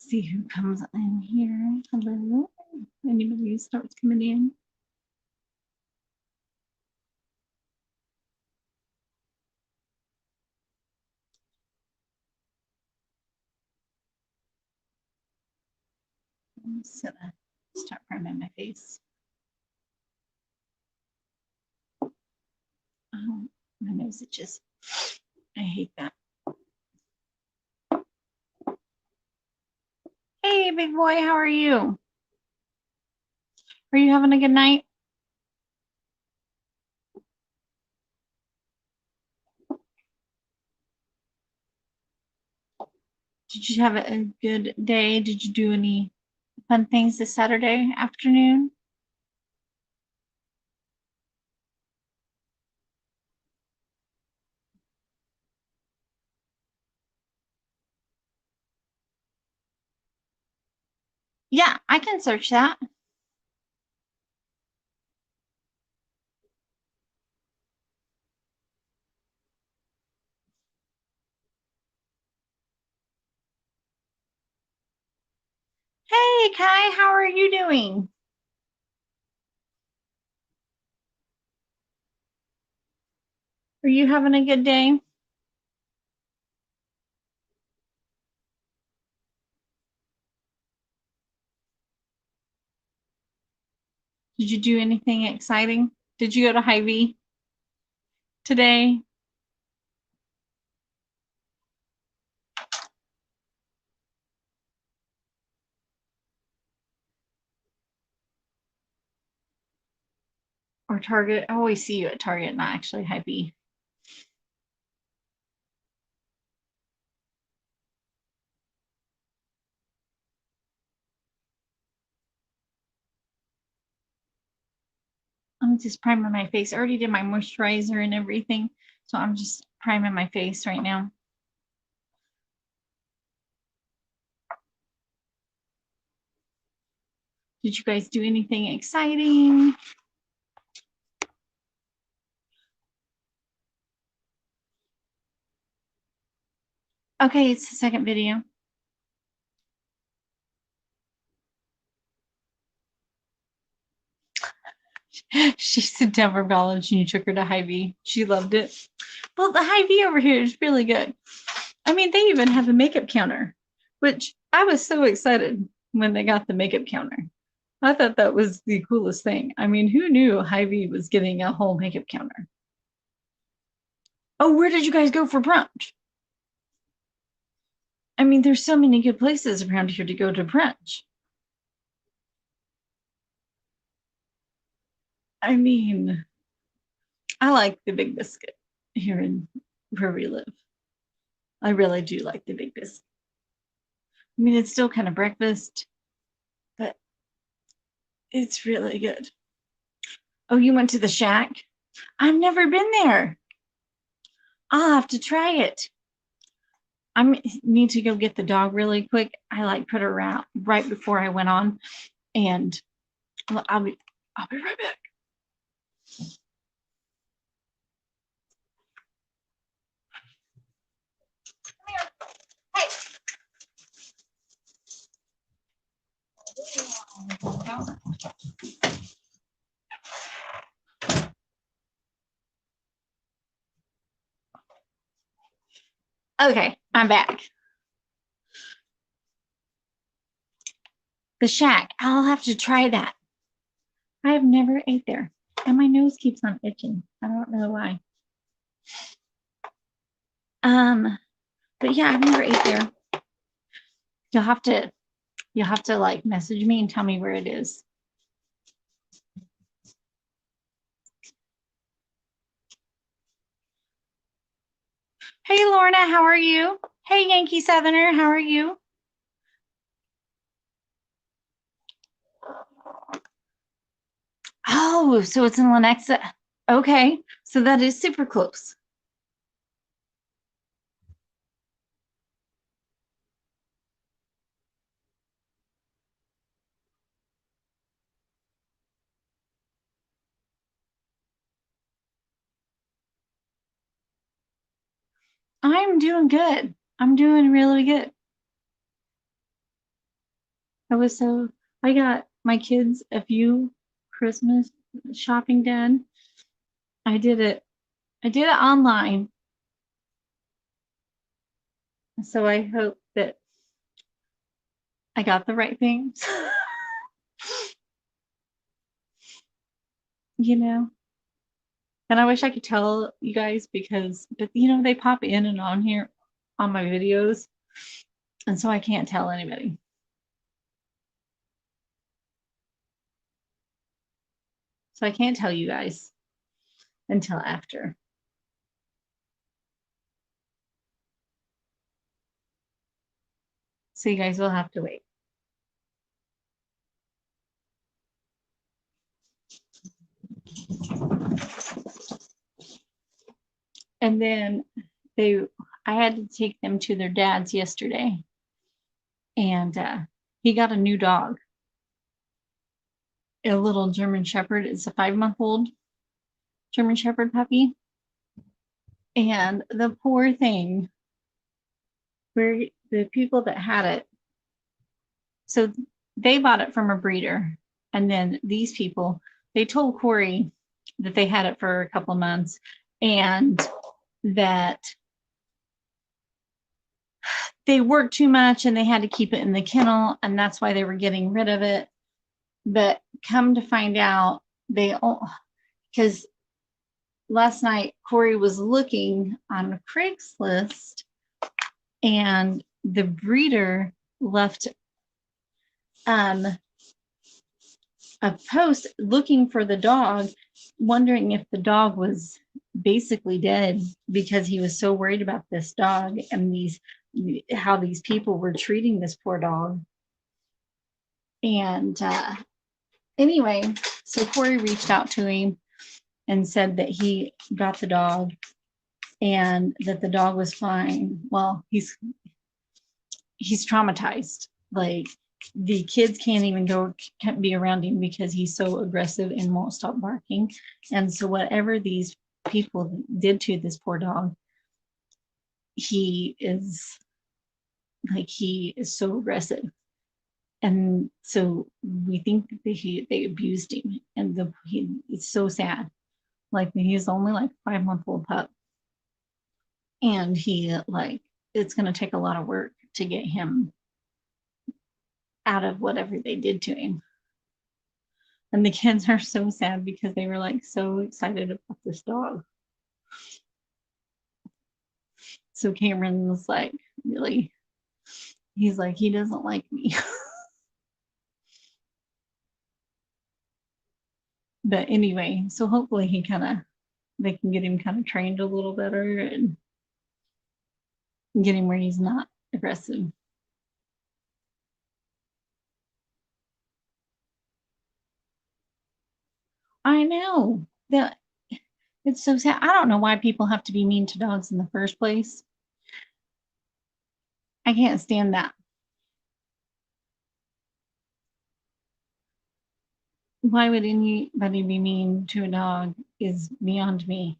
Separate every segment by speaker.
Speaker 1: See who comes in here. Hello. Anybody who starts coming in. I'm just gonna start priming my face. Oh, my nose itches. I hate that. Hey, big boy, how are you? Are you having a good night? Did you have a good day? Did you do any fun things this Saturday afternoon? Yeah, I can search that. Hey, Kai, how are you doing? Are you having a good day? Did you do anything exciting? Did you go to Hy-Vee today? Or Target? I always see you at Target, not actually Hy-Vee. I'm just priming my face. I already did my moisturizer and everything, so I'm just priming my face right now. Did you guys do anything exciting? Okay, it's the second video. She's in Denver College and you took her to Hy-Vee. She loved it. Well, the Hy-Vee over here is really good. I mean, they even have a makeup counter, which I was so excited when they got the makeup counter. I thought that was the coolest thing. I mean, who knew Hy-Vee was getting a whole makeup counter? Oh, where did you guys go for brunch? I mean, there's so many good places around here to go to brunch. I mean, I like the Big Biscuit here in where we live. I really do like the Big Biscuit. I mean, it's still kind of breakfast, but it's really good. Oh, you went to the Shack? I've never been there. I'll have to try it. I need to go get the dog really quick. I like put her out right before I went on, and I'll be right back. Come here. Hey. Okay, I'm back. The Shack. I'll have to try that. I have never ate there, and my nose keeps on itching. I don't know why. But yeah, I've never ate there. You'll have to like message me and tell me where it is. Hey Lorna, how are you? Hey Yankee Southerner, how are you? Oh, so it's in Lenexa. Okay, so that is super close. I'm doing good. I'm doing really good. I got my kids a few Christmas shopping done. I did it online. So I hope that I got the right things. you know. And I wish I could tell you guys but they pop in and on here on my videos. And so I can't tell anybody. So I can't tell you guys until after. So you guys will have to wait. And then I had to take them to their dad's yesterday. And he got a new dog, a little German Shepherd. It's a 5-month-old German Shepherd puppy. And the poor thing, where the people that had it, so they bought it from a breeder. And then these people, they told Corey that they had it for a couple of months and that they worked too much and they had to keep it in the kennel, and that's why they were getting rid of it. But come to find out, because last night Corey was looking on Craigslist and the breeder left a post looking for the dog, wondering if the dog was basically dead because he was so worried about this dog and how these people were treating this poor dog. And anyway, so Corey reached out to him and said that he got the dog and that the dog was fine. Well, he's traumatized. Like, the kids can't be around him because he's so aggressive and won't stop barking. And so whatever these people did to this poor dog, he is so aggressive. And so we think that they abused him, and it's so sad. Like, he's only like 5-month-old pup, and it's going to take a lot of work to get him out of whatever they did to him. And the kids are so sad because they were like so excited about this dog. So Cameron was like, really, he's like, he doesn't like me. But anyway, so hopefully they can get him kind of trained a little better and get him where he's not aggressive. I know that it's so sad. I don't know why people have to be mean to dogs in the first place. I can't stand that. Why would anybody be mean to a dog is beyond me.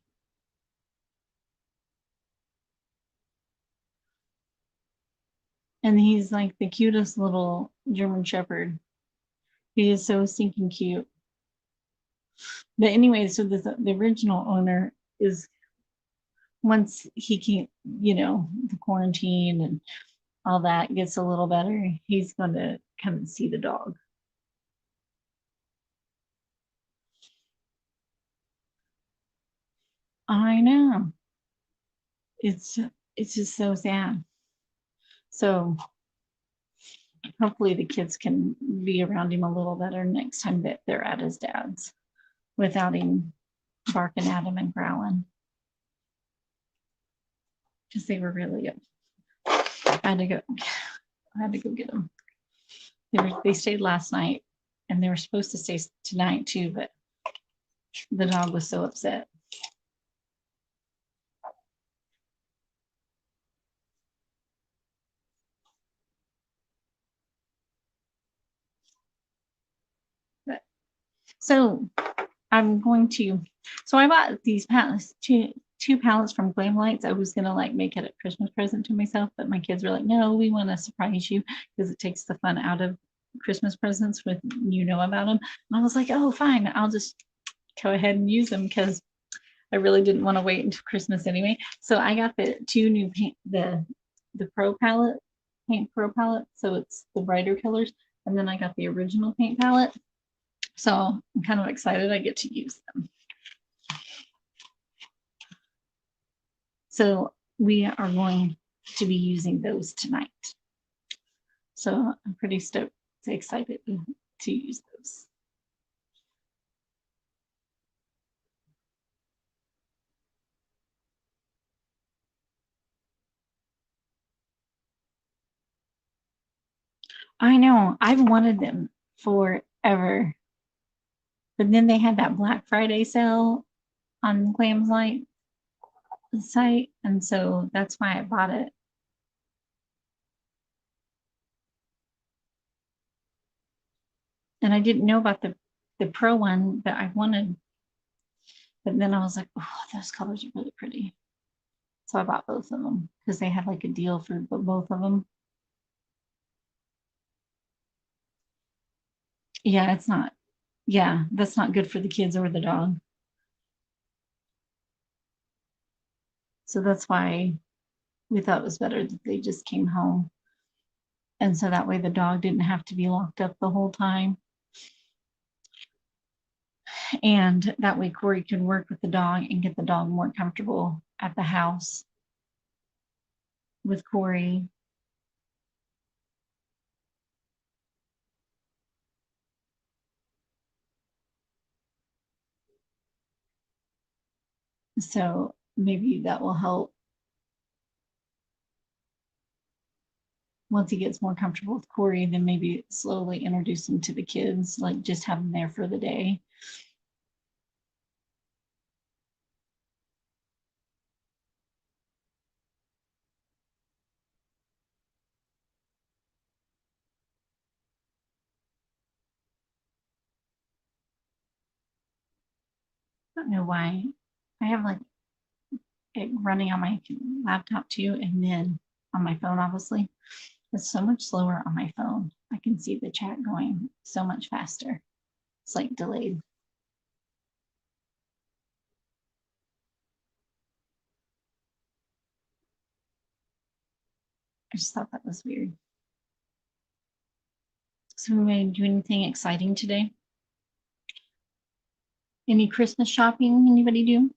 Speaker 1: And he's like the cutest little German Shepherd. He is so stinking cute. But anyway, so the original owner is, once he can't, the quarantine and all that gets a little better, he's going to come and see the dog. I know. It's just so sad. So hopefully the kids can be around him a little better next time that they're at his dad's without him barking at him and growling. Because they were really up. I had to go get them. They stayed last night, and they were supposed to stay tonight too, but the dog was so upset. But so I'm going to. So I bought these pallets, two pallets from Grwm Lights. I was gonna make it a Christmas present to myself, but my kids were like, "No, we want to surprise you because it takes the fun out of Christmas presents with about them. And I was like, oh, fine, I'll just go ahead and use them because I really didn't want to wait until Christmas anyway. So I got the two new paint, the Pro palette, Paint Pro palette. So it's the brighter colors. And then I got the original paint palette. So I'm kind of excited I get to use them. So we are going to be using those tonight. So I'm pretty stoked, excited to use those. I know, I've wanted them forever. But then they had that Black Friday sale on Glam's Light site, and so that's why I bought it. And I didn't know about the Pro one that I wanted, but then I was like, oh, those colors are really pretty. So I bought both of them because they had like a deal for both of them. Yeah, it's not. Yeah, that's not good for the kids or the dog. So that's why we thought it was better that they just came home. And so that way the dog didn't have to be locked up the whole time. And that way Corey could work with the dog and get the dog more comfortable at the house with Corey. So maybe that will help once he gets more comfortable with Corey, then maybe slowly introduce him to the kids, like just have him there for the day. I don't know why. I have like it running on my laptop too, and then on my phone, obviously. It's so much slower on my phone. I can see the chat going so much faster. It's like delayed. I just thought that was weird. So we may do anything exciting today? Any Christmas shopping anybody doing?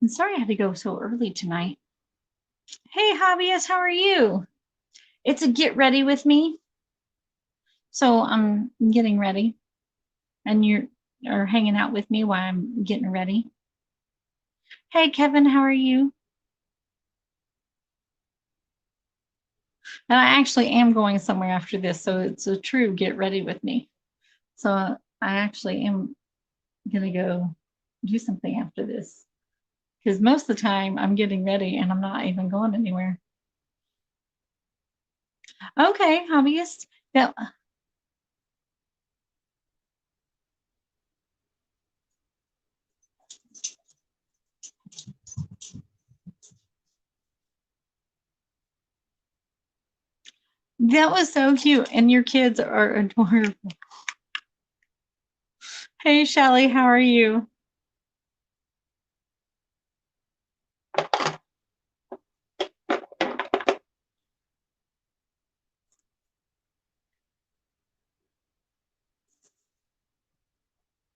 Speaker 1: I'm sorry I had to go so early tonight. Hey hobbyist, how are you? It's a get ready with me. So I'm getting ready and you're hanging out with me while I'm getting ready. Hey Kevin, how are you? And I actually am going somewhere after this, so it's a true get ready with me. So I actually am gonna go do something after this because most of the time I'm getting ready and I'm not even going anywhere. Okay, hobbyist. That that was so cute, and your kids are adorable. Hey Shelly, how are you?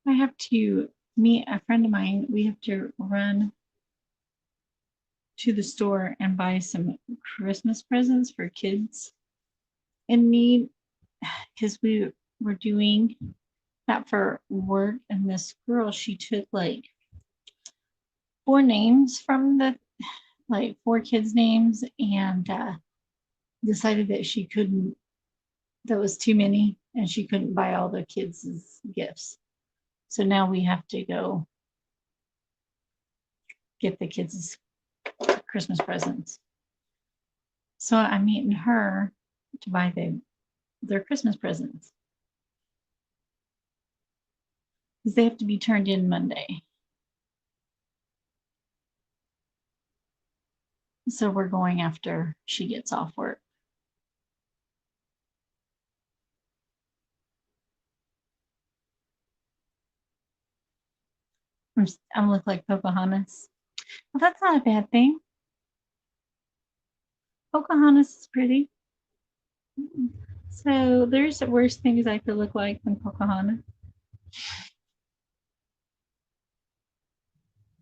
Speaker 1: I have to meet a friend of mine. We have to run to the store and buy some Christmas presents for kids in need because we were doing that for work. And this girl, she took like 4 names from the like 4 kids' names and decided that she couldn't, that was too many, and she couldn't buy all the kids' gifts. So now we have to go get the kids' Christmas presents. So I'm meeting her to buy their Christmas presents because they have to be turned in Monday. So we're going after she gets off work. I'm look like Pocahontas. Well, that's not a bad thing. Pocahontas is pretty. So there's worse things I could look like than Pocahontas.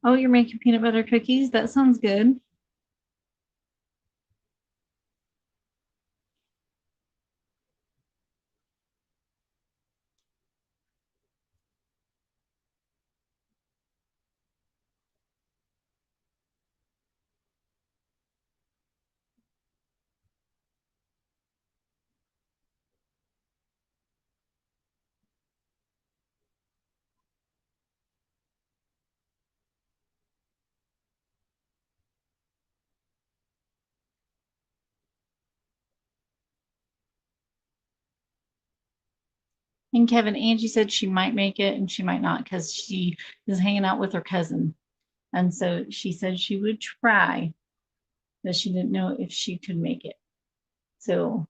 Speaker 1: Oh, you're making peanut butter cookies? That sounds good. And Kevin, Angie said she might make it and she might not because she is hanging out with her cousin. And so she said she would try, but she didn't know if she could make it. So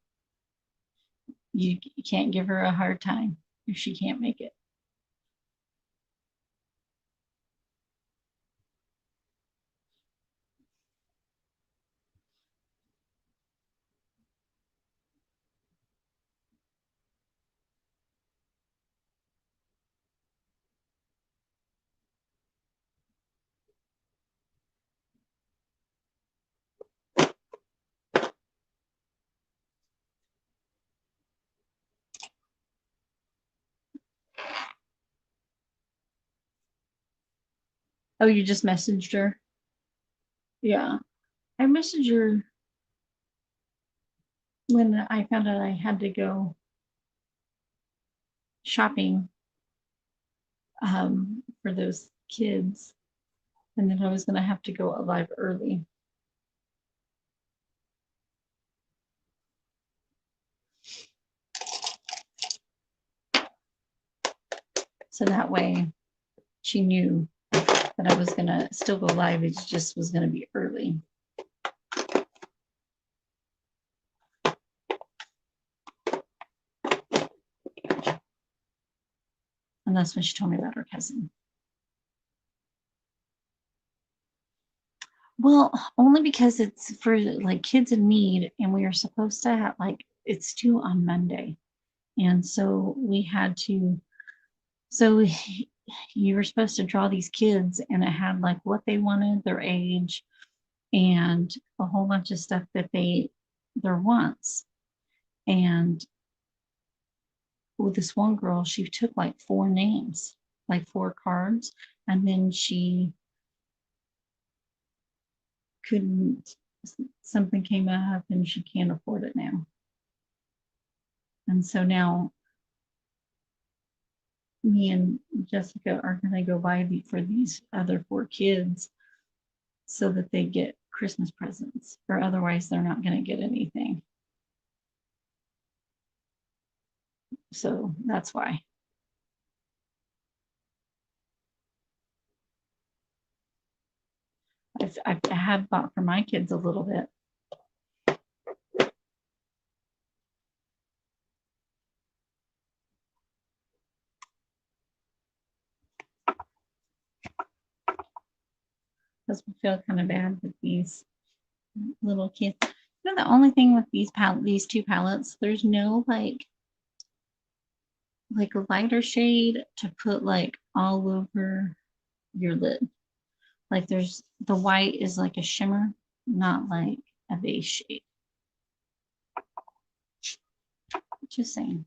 Speaker 1: you can't give her a hard time if she can't make it. Oh, you just messaged her? Yeah. I messaged her when I found out I had to go shopping for those kids and then I was going to have to go alive early. So that way she knew that I was going to still go live. It just was going to be early. And that's when she told me about her cousin. Well, only because it's for like kids in need, and we are supposed to have like it's due on Monday. And so we had to, so you were supposed to draw these kids, and it had like what they wanted, their age, and a whole bunch of stuff that their wants. And with this one girl, she took like four names, like four cards, and then she couldn't, something came up and she can't afford it now. And so now me and Jessica are going to go buy for these other four kids so that they get Christmas presents, or otherwise they're not going to get anything. So that's why. I have bought for my kids a little bit. Because we feel kind of bad with these little kids. You know, the only thing with these two palettes, there's no like a lighter shade to put like all over your lid. Like there's the white is like a shimmer, not like a base shade. Just saying.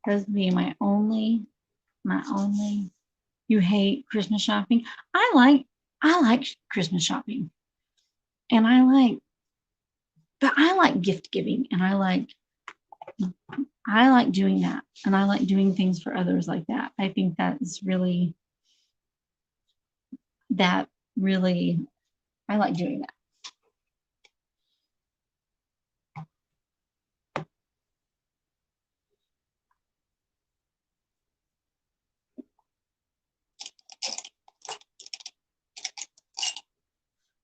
Speaker 1: Those would be my only. You hate Christmas shopping? I like Christmas shopping, and but I like gift giving, and I like doing that, and I like doing things for others like that. I think that really I like doing that.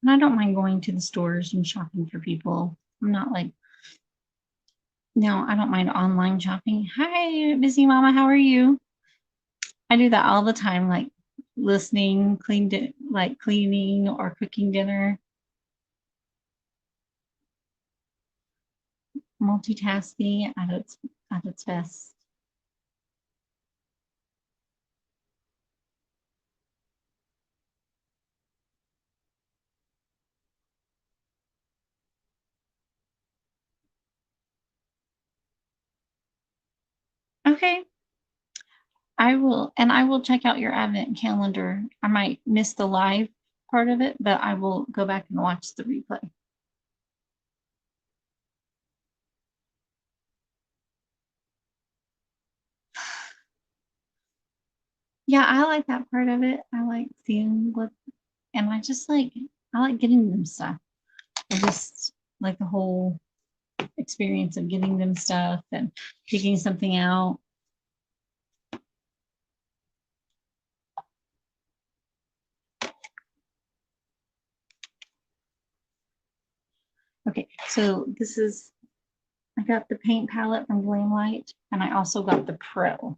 Speaker 1: And I don't mind going to the stores and shopping for people. I'm not like, no, I don't mind online shopping. Hi, busy mama, how are you? I do that all the time, like listening, like cleaning or cooking dinner, multitasking at its best. Okay, I will check out your advent calendar. I might miss the live part of it, but I will go back and watch the replay. Yeah, I like that part of it. I like seeing what, and I like getting them stuff. I just like the whole experience of getting them stuff and picking something out. Okay, so I got the paint palette from Grwm, and I also got the Pro,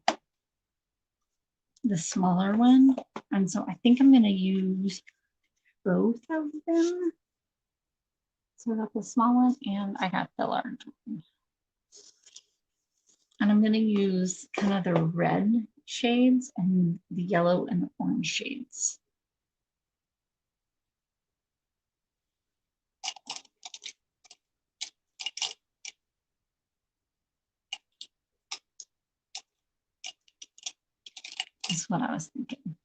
Speaker 1: the smaller one. And so I think I'm going to use both of them. So I got the small one and I got the large one. And I'm going to use kind of the red shades and the yellow and the orange shades. That's what I was thinking.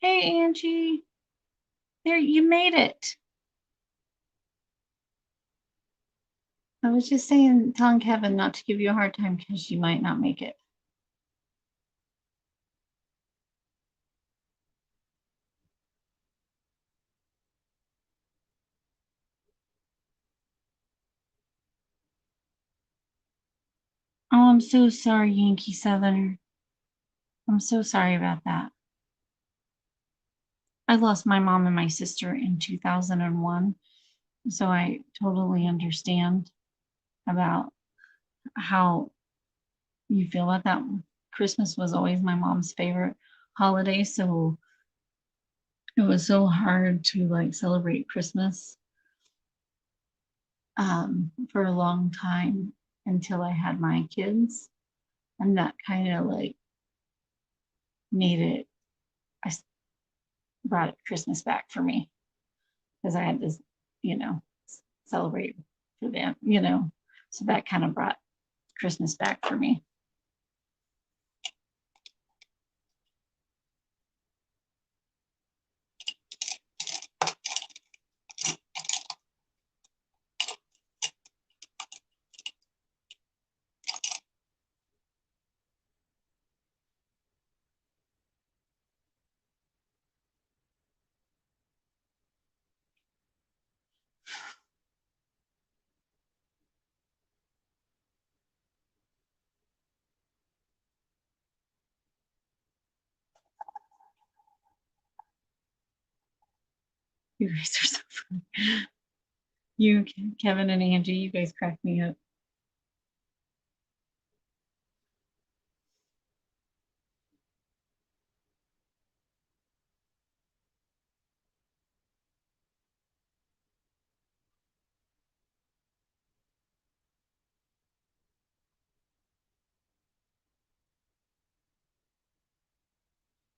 Speaker 1: Hey, Angie. There, you made it. I was just telling Kevin not to give you a hard time because you might not make it. Oh, I'm so sorry, Yankee Southerner. I'm so sorry about that. I lost my mom and my sister in 2001, so I totally understand about how you feel about that. Christmas was always my mom's favorite holiday, so it was so hard to like celebrate Christmas for a long time until I had my kids, and that kind of like made it. I brought Christmas back for me because I had to, you know, celebrate for them. So that kind of brought Christmas back for me. You guys are so funny. You, Kevin, and Angie, you guys crack me up.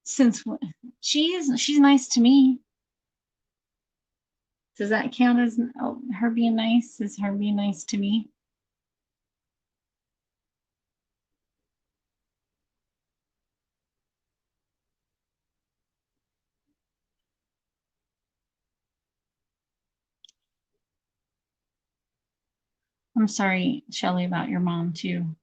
Speaker 1: Since she's nice to me. Does that count as her being nice? Is her being nice to me? I'm sorry, Shelly, about your mom too.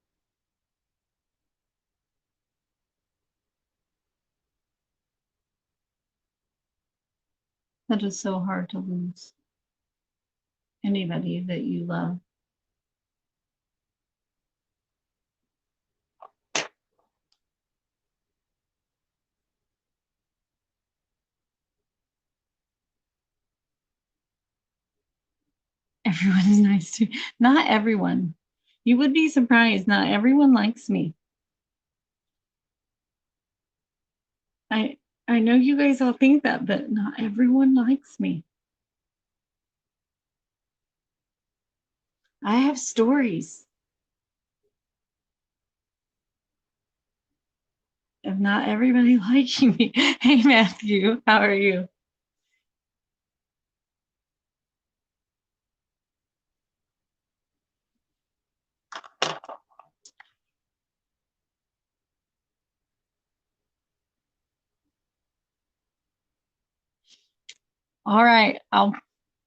Speaker 1: That is so hard to lose anybody that you love. Everyone is nice to me. Not everyone. You would be surprised. Not everyone likes me. I I know you guys all think that, but not everyone likes me. I have stories of not everybody liking me. Hey Matthew, how are you? All right,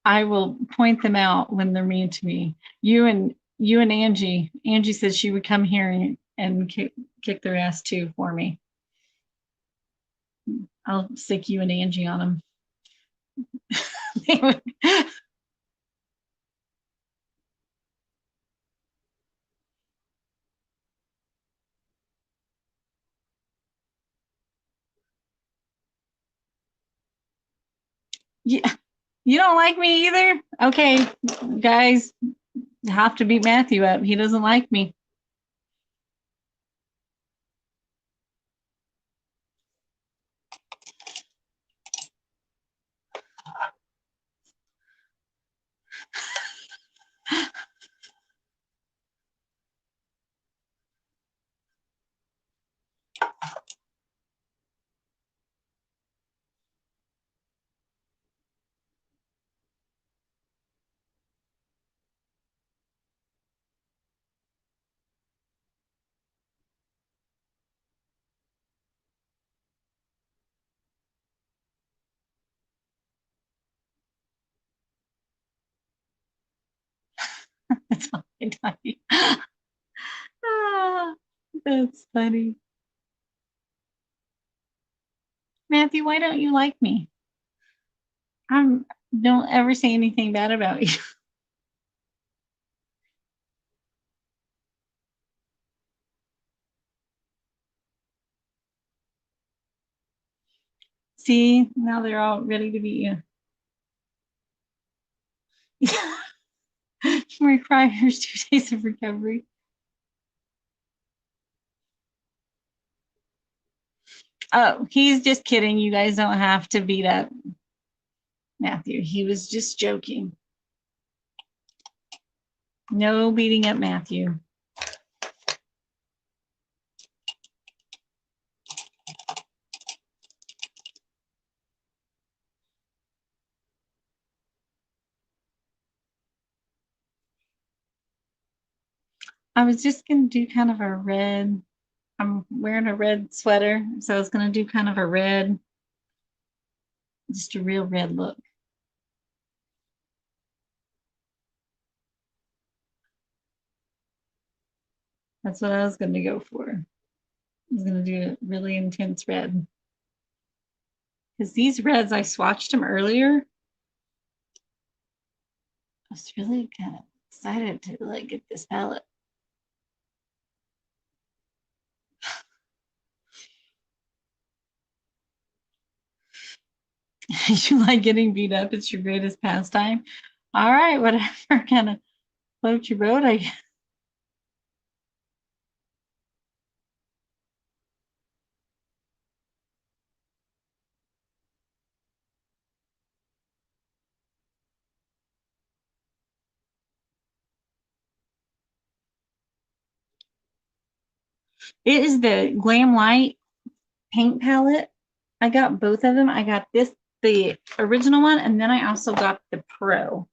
Speaker 1: I will point them out when they're mean to me. You and Angie. Angie said she would come here and kick their ass too for me. I'll stick you and Angie on them. Yeah, you don't like me either? Okay, guys, have to beat Matthew up. He doesn't like me. That's all I tell you. Ah, that's funny. Matthew, why don't you like me? I'm don't ever say anything bad about you. See, now they're all ready to beat you. Requires 2 days of recovery. Oh, he's just kidding. You guys don't have to beat up Matthew. He was just joking. No beating up Matthew. I was just going to do kind of a red. I'm wearing a red sweater, so I was going to do kind of a red, just a real red look. That's what I was going to go for. I was going to do a really intense red. Because these reds, I swatched them earlier. I was really kind of excited to like get this palette. You like getting beat up? It's your greatest pastime. All right, whatever kind of float your boat. It is the Glam Light paint palette. I got both of them. I got this, the original one, and then I also got the Pro.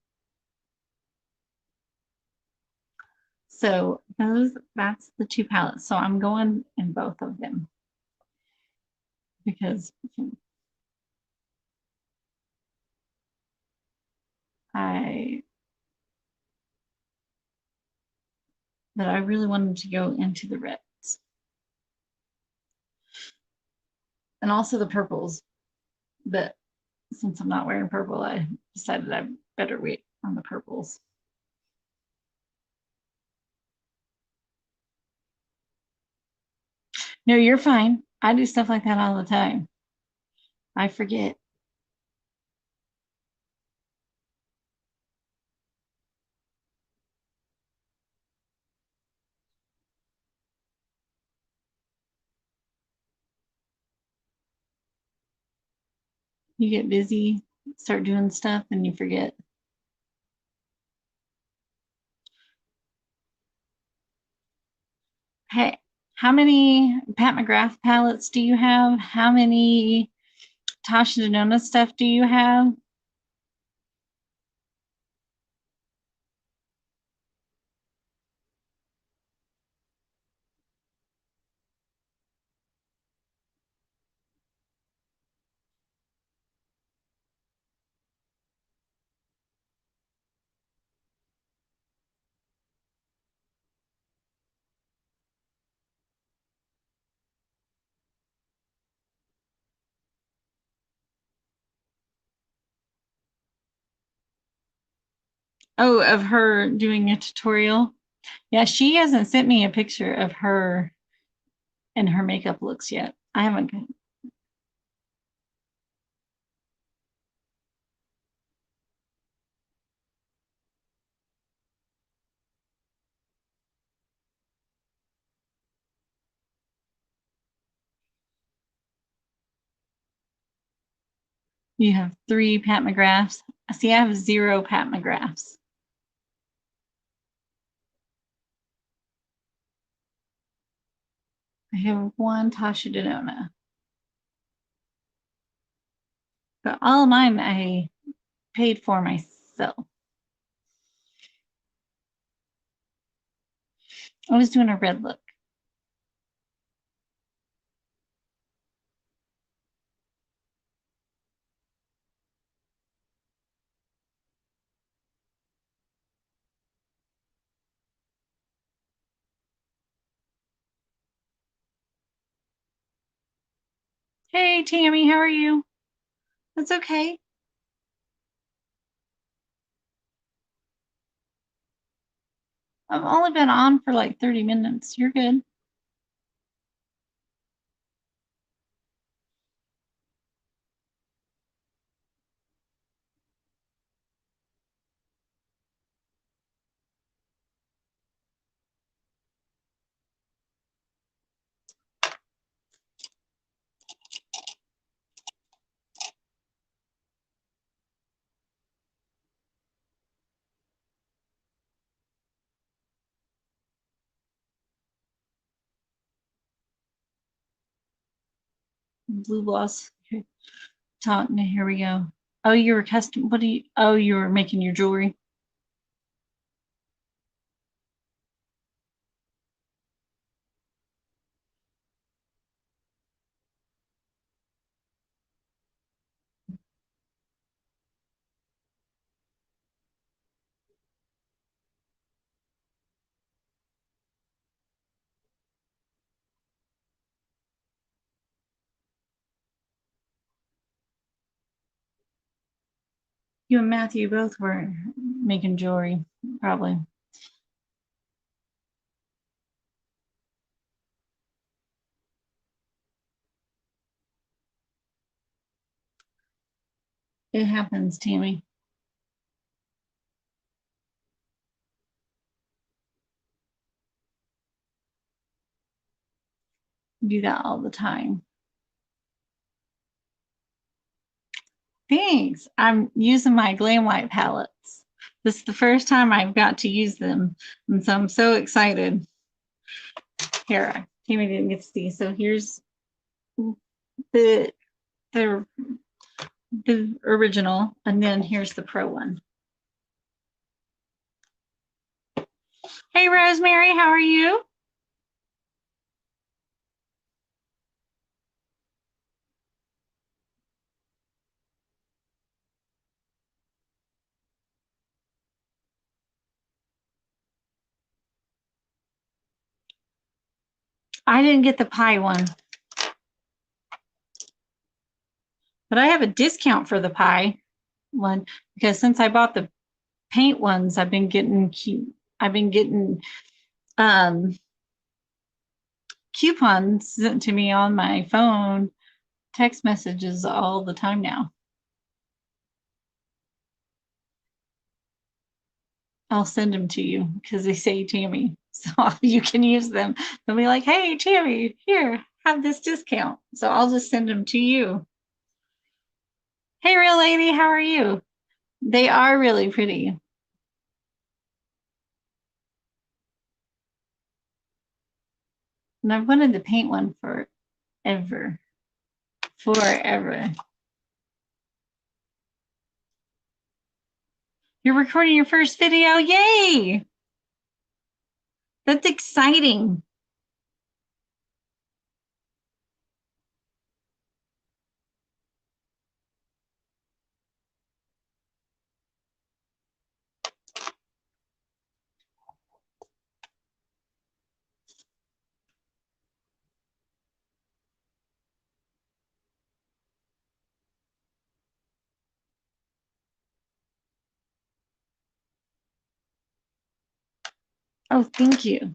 Speaker 1: So that's the 2 palettes. So I'm going in both of them because I but I really wanted to go into the reds and also the purples. But since I'm not wearing purple, I decided I better wait on the purples. No, you're fine. I do stuff like that all the time. I forget. You get busy, start doing stuff, and you forget. Hey, how many Pat McGrath palettes do you have? How many Tasha Denona stuff do you have? Oh, of her doing a tutorial? Yeah, she hasn't sent me a picture of her and her makeup looks yet. I haven't. You have 3 Pat McGraths. See, I have 0 Pat McGraths. I have 1 Tasha Denona. But all of mine I paid for myself. I was doing a red look. Hey, Tammy, how are you? That's okay. I've only been on for like 30 minutes. You're good. Blue gloss. Here we go. Oh, you were custom. What do you? Oh, you were making your jewelry. You and Matthew both were making jewelry, probably. It happens, Tammy. You do that all the time. Thanks. I'm using my Glam White palettes. This is the first time I've got to use them, and so I'm so excited. Here, Tammy didn't get to see. So here's the the the original, and then here's the pro one. Hey, Rosemary, how are you? I didn't get the pie one. But I have a discount for the pie one because since I bought the paint ones, I've been getting um, coupons sent to me on my phone, text messages all the time now. I'll send them to you because they say Tammy, so you can use them. They'll be like, "Hey, Tammy, here, have this discount." So I'll just send them to you. Hey, real lady, how are you? They are really pretty. And I've wanted to paint one forever. Forever. You're recording your first video? Yay! That's exciting. Oh, thank you.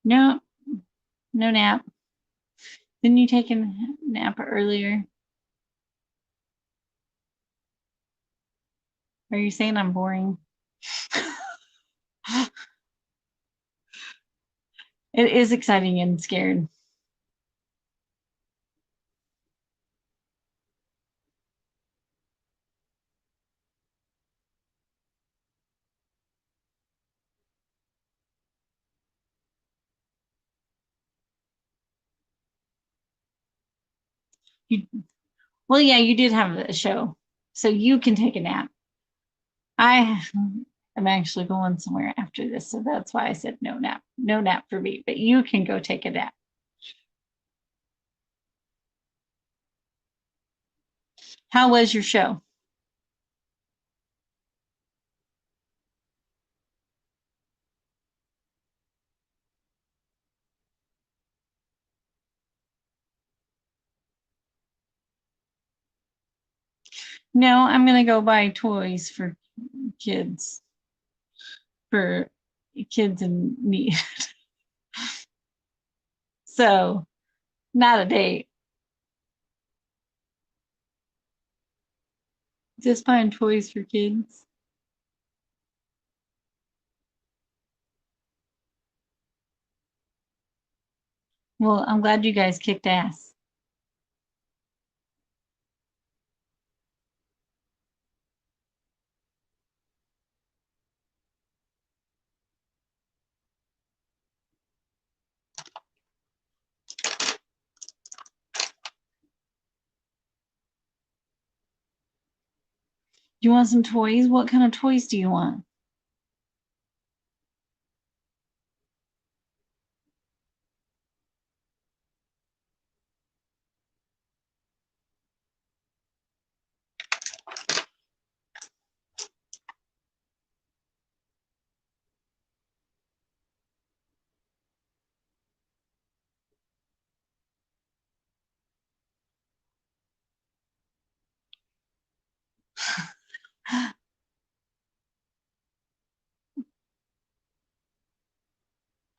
Speaker 1: No, no nap. Didn't you take a nap earlier? Are you saying I'm boring? It is exciting and scared. You, well, yeah, you did have a show, so you can take a nap. I am actually going somewhere after this, so that's why I said no nap. No nap for me, but you can go take a nap. How was your show? No, I'm gonna go buy toys kids for kids in need. So not a date. Just buying toys for kids. Well, I'm glad you guys kicked ass. You want some toys? What kind of toys do you want?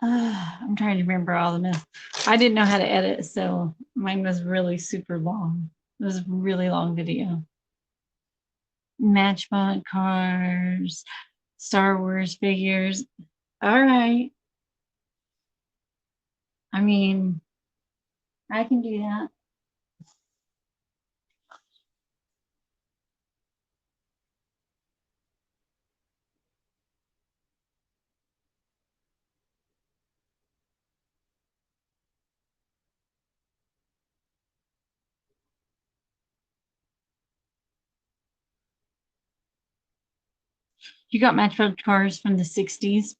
Speaker 1: I'm trying to remember all the myths. I didn't know how to edit, so mine was really super long. It was a really long video. Matchbox cars, Star Wars figures. All right. I mean, I can do that. You got Matchbox cars from the 60s.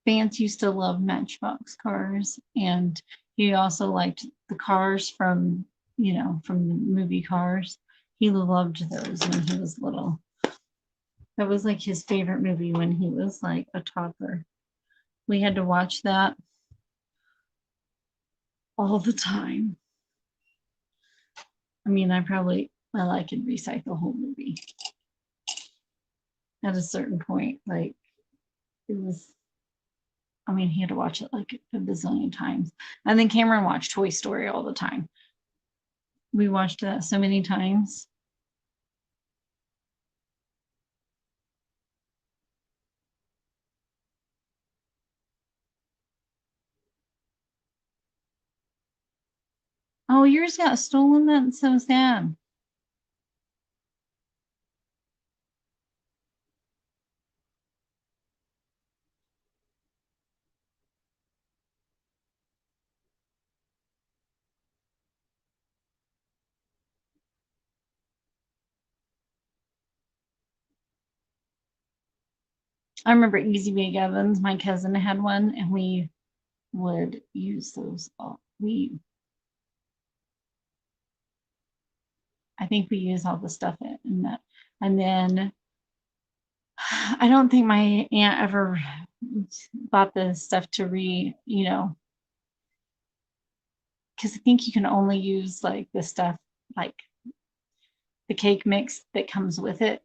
Speaker 1: Vance used to love Matchbox cars, and he also liked the cars from, from the movie Cars. He loved those when he was little. That was like his favorite movie when he was like a toddler. We had to watch that all the time. I mean, I could recite the whole movie at a certain point. Like, it was, I mean, he had to watch it like a bazillion times. And then Cameron watched Toy Story all the time. We watched that so many times. Oh, yours got stolen. That's so sad. I remember Easy Bake Ovens. My cousin had one, and we would use those. I think we use all the stuff in that. And then I don't think my aunt ever bought the stuff to because I think you can only use like the stuff, like the cake mix that comes with it.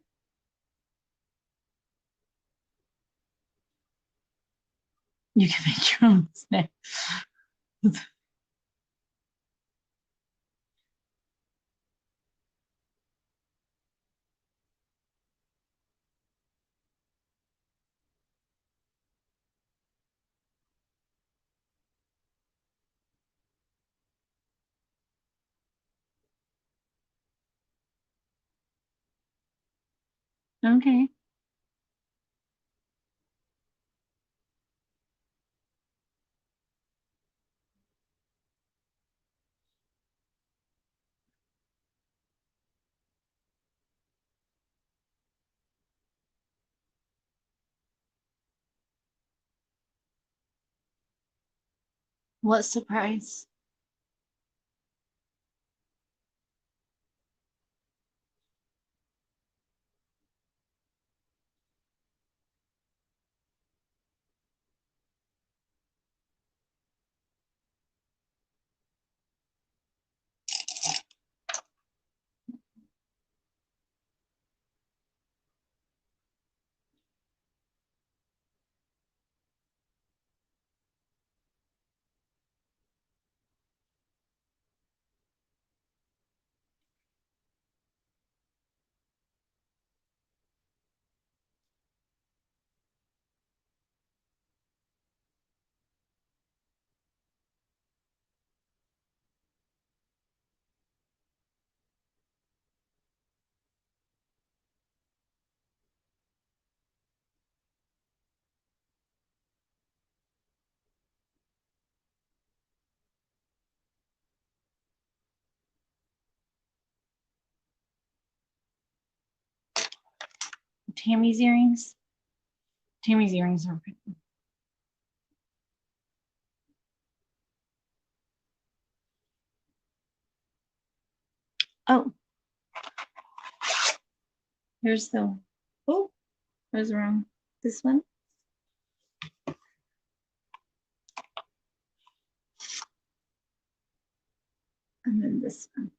Speaker 1: You can make your own snack. Okay. What surprise? Tammy's earrings? Tammy's earrings are pretty. Oh, here's the. Oh, where's wrong? This one? And then this one.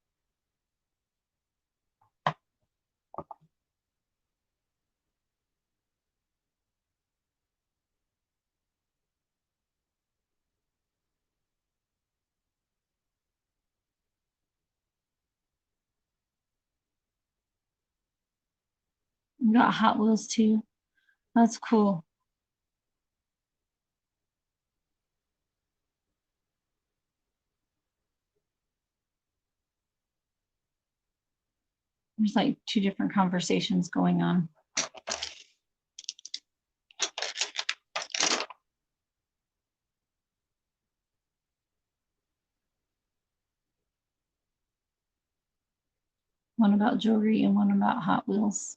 Speaker 1: We got Hot Wheels too. That's cool. There's like two different conversations going on. One about jewelry and one about Hot Wheels.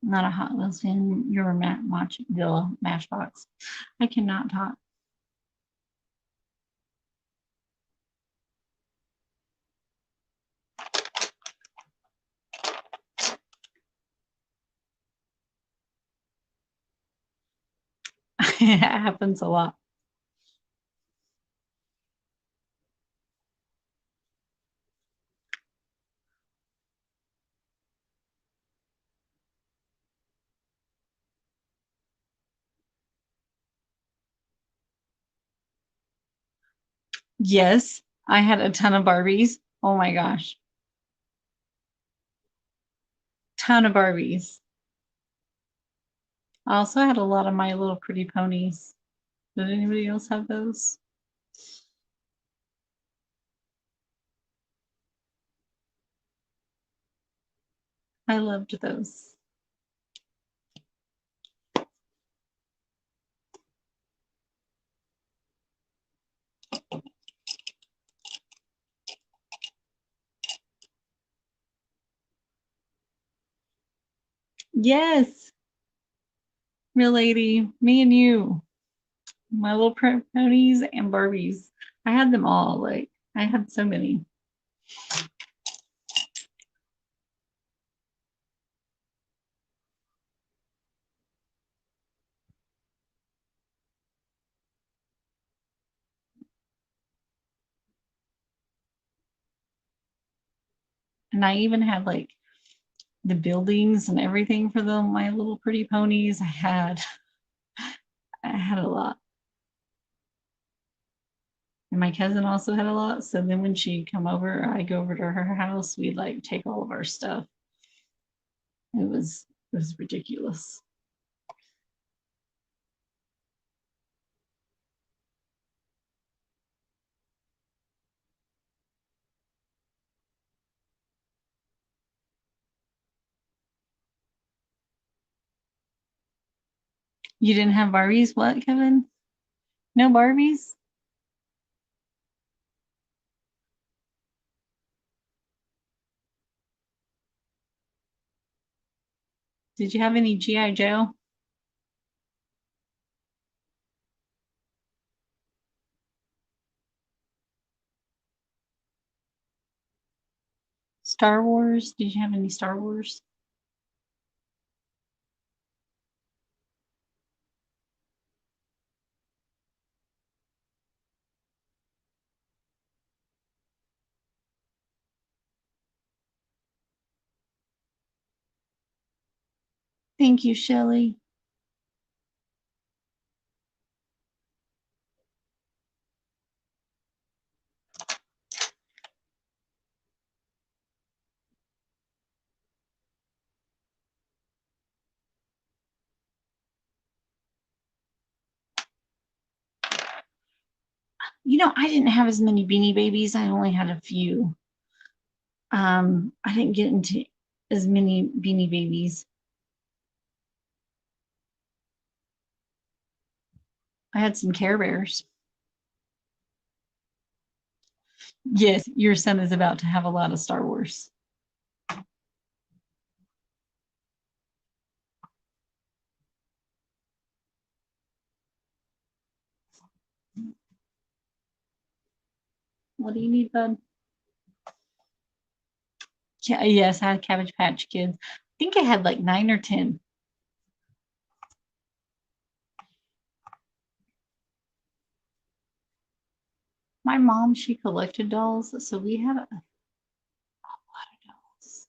Speaker 1: Not a Hot Wheels fan. You're a Villa Matchbox. I cannot talk. It happens a lot. Yes, I had a ton of Barbies. Oh my gosh. Ton of Barbies. I also had a lot of My Little Pretty Ponies. Did anybody else have those? I loved those. Yes, real lady, me and you. My Little Ponies and Barbies. I had them all. Like, I had so many. And I even had like the buildings and everything for the My Little Pretty Ponies. I had a lot. And my cousin also had a lot. So then when she'd come over, I go over to her house, we'd like take all of our stuff. It was ridiculous. You didn't have Barbies? What, Kevin? No Barbies? Did you have any G.I. Joe? Star Wars? Did you have any Star Wars? Thank you, Shelley. I didn't have as many Beanie Babies. I only had a few. I didn't get into as many Beanie Babies. I had some Care Bears. Yes, your son is about to have a lot of Star Wars. What do you need, bud? Yeah, yes, I had Cabbage Patch Kids. I think I had like 9 or 10. My mom, she collected dolls, so we had a lot of dolls.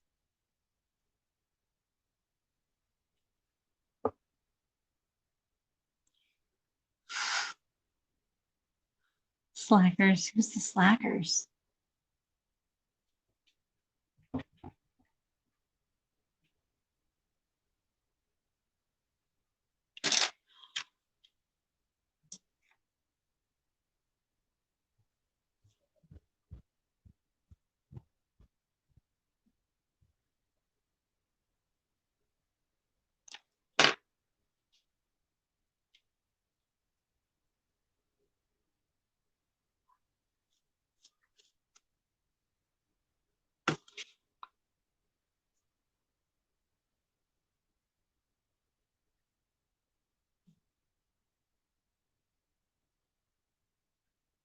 Speaker 1: Slackers. Who's the slackers?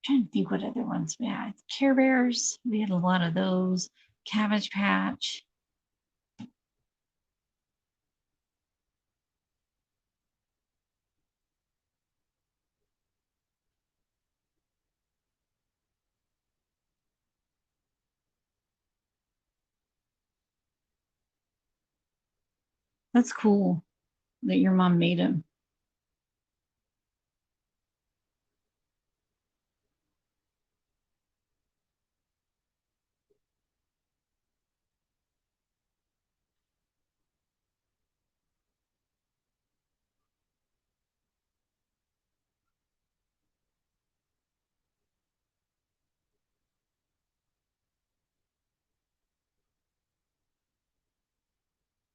Speaker 1: Trying to think what other ones we had. Care Bears, we had a lot of those. Cabbage Patch. That's cool that your mom made them.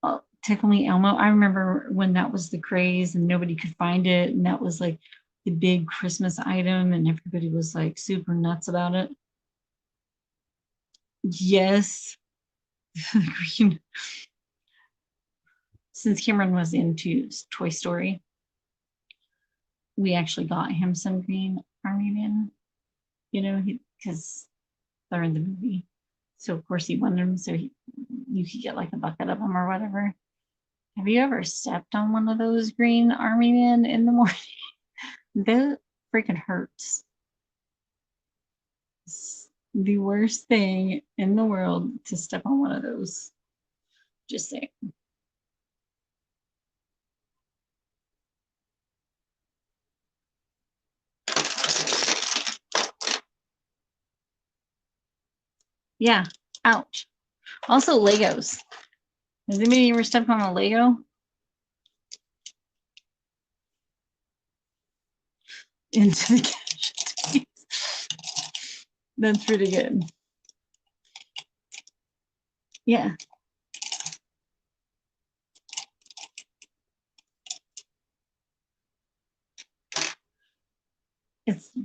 Speaker 1: Oh, Tickle Me Elmo. I remember when that was the craze and nobody could find it. And that was like the big Christmas item, and everybody was like super nuts about it. Yes. Green. Since Cameron was into Toy Story, we actually got him some green army men, because they're in the movie. So of course he wanted them, so you could get like a bucket of them or whatever. Have you ever stepped on one of those green army men in the morning? That freaking hurts. It's the worst thing in the world to step on one of those. Just saying. Yeah. Ouch. Also Legos. Has anybody ever stepped on a Lego? Into the casualties. That's pretty good. Yeah.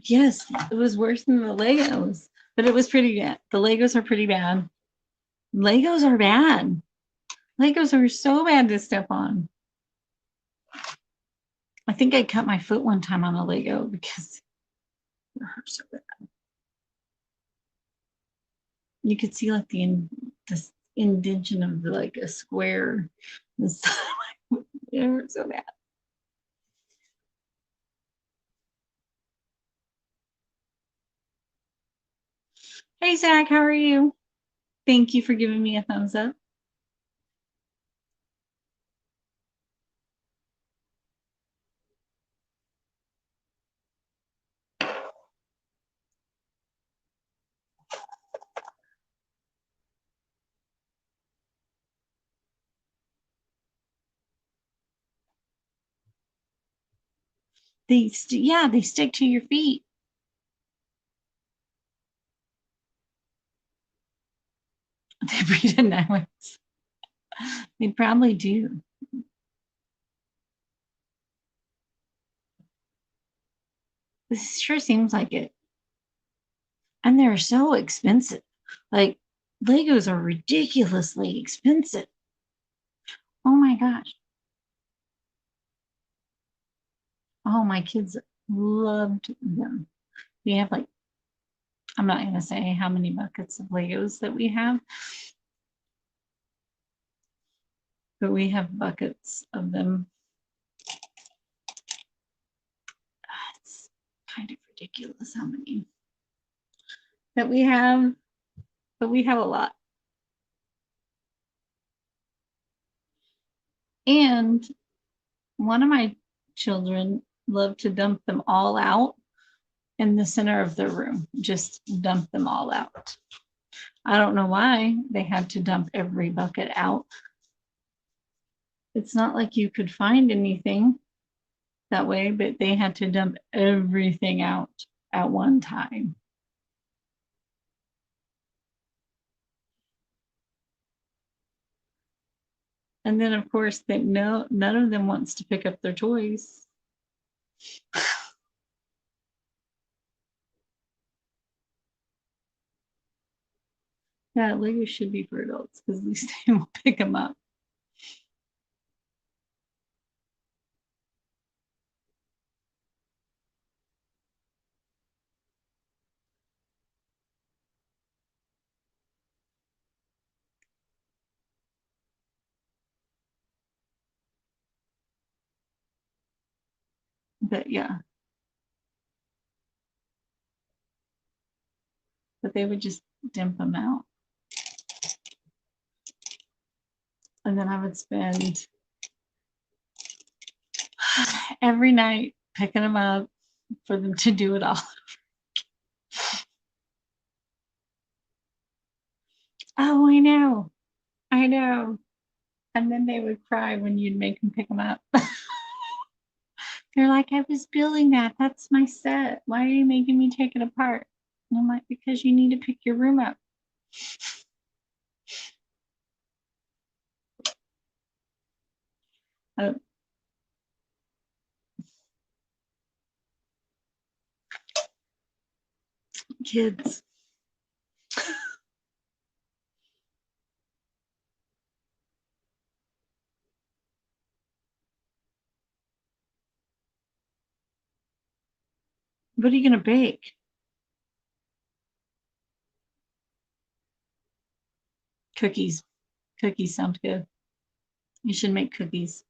Speaker 1: Yes, it was worse than the Legos, but it was pretty bad. The Legos are pretty bad. Legos are bad. Legos are so bad to step on. I think I cut my foot one time on a Lego because it hurt so bad. You could see like the indentation of like a square. It hurt so bad. Hey Zach, how are you? Thank you for giving me a thumbs up. They stick to your feet. They breed in networks. They probably do. This sure seems like it. And they're so expensive. Like Legos are ridiculously expensive. Oh my gosh. Oh, my kids loved them. We have like, I'm not going to say how many buckets of Legos that we have, but we have buckets of them. It's kind of ridiculous how many that we have, but we have a lot. And one of my children loved to dump them all out in the center of their room, just dump them all out. I don't know why they had to dump every bucket out. It's not like you could find anything that way, but they had to dump everything out at one time. And then, of course, none of them wants to pick up their toys. Yeah, Lego should be for adults because at least they will pick them up. But yeah, but they would just dump them out. And then I would spend every night picking them up for them to do it all. Oh, I know. I know. And then they would cry when you'd make them pick them up. They're like, I was building that. That's my set. Why are you making me take it apart? And I'm like, because you need to pick your room up. Oh, kids. What are you going to bake? Cookies. Cookies sound good. You should make cookies.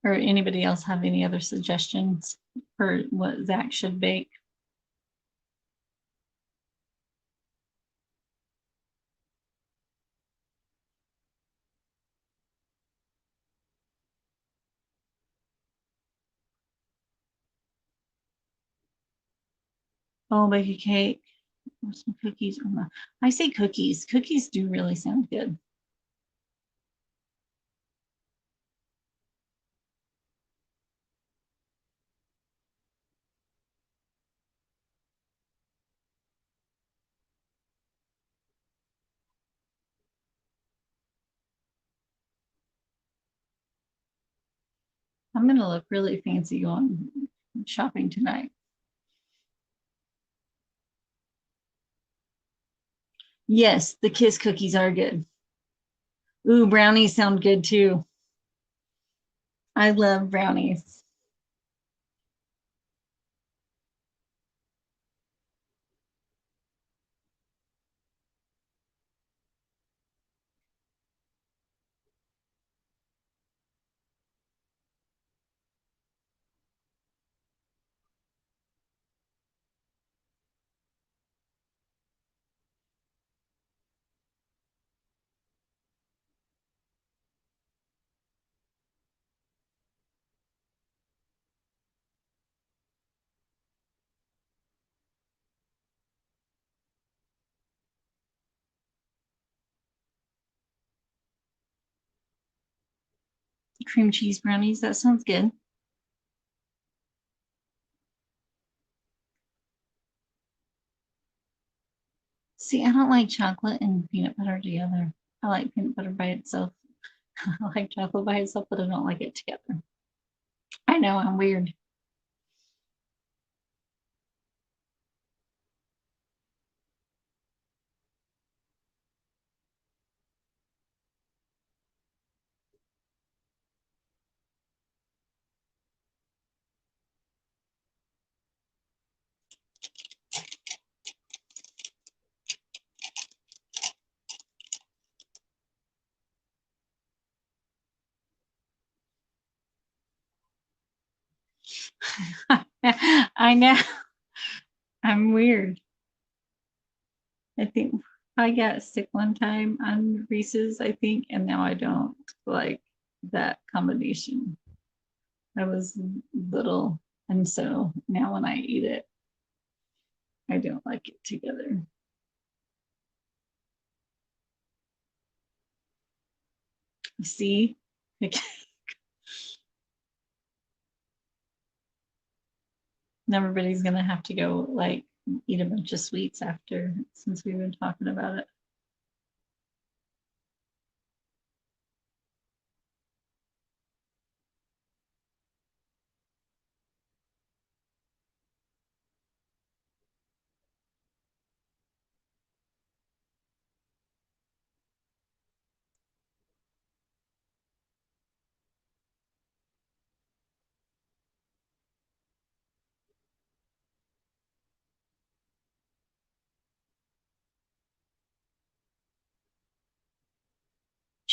Speaker 1: Or anybody else have any other suggestions for what Zach should bake? Oh, bake a cake or some cookies. Or not. I say cookies. Cookies do really sound good. I'm going to look really fancy going shopping tonight. Yes, the kiss cookies are good. Ooh, brownies sound good too. I love brownies. Cream cheese brownies, that sounds good. See, I don't like chocolate and peanut butter together. I like peanut butter by itself. I like chocolate by itself, but I don't like it together. I know I'm weird. I know I'm weird. I think I got sick one time on Reese's, I think, and now I don't like that combination. I was little, and so now when I eat it, I don't like it together. See? Like, everybody's gonna have to go like eat a bunch of sweets after since we've been talking about it.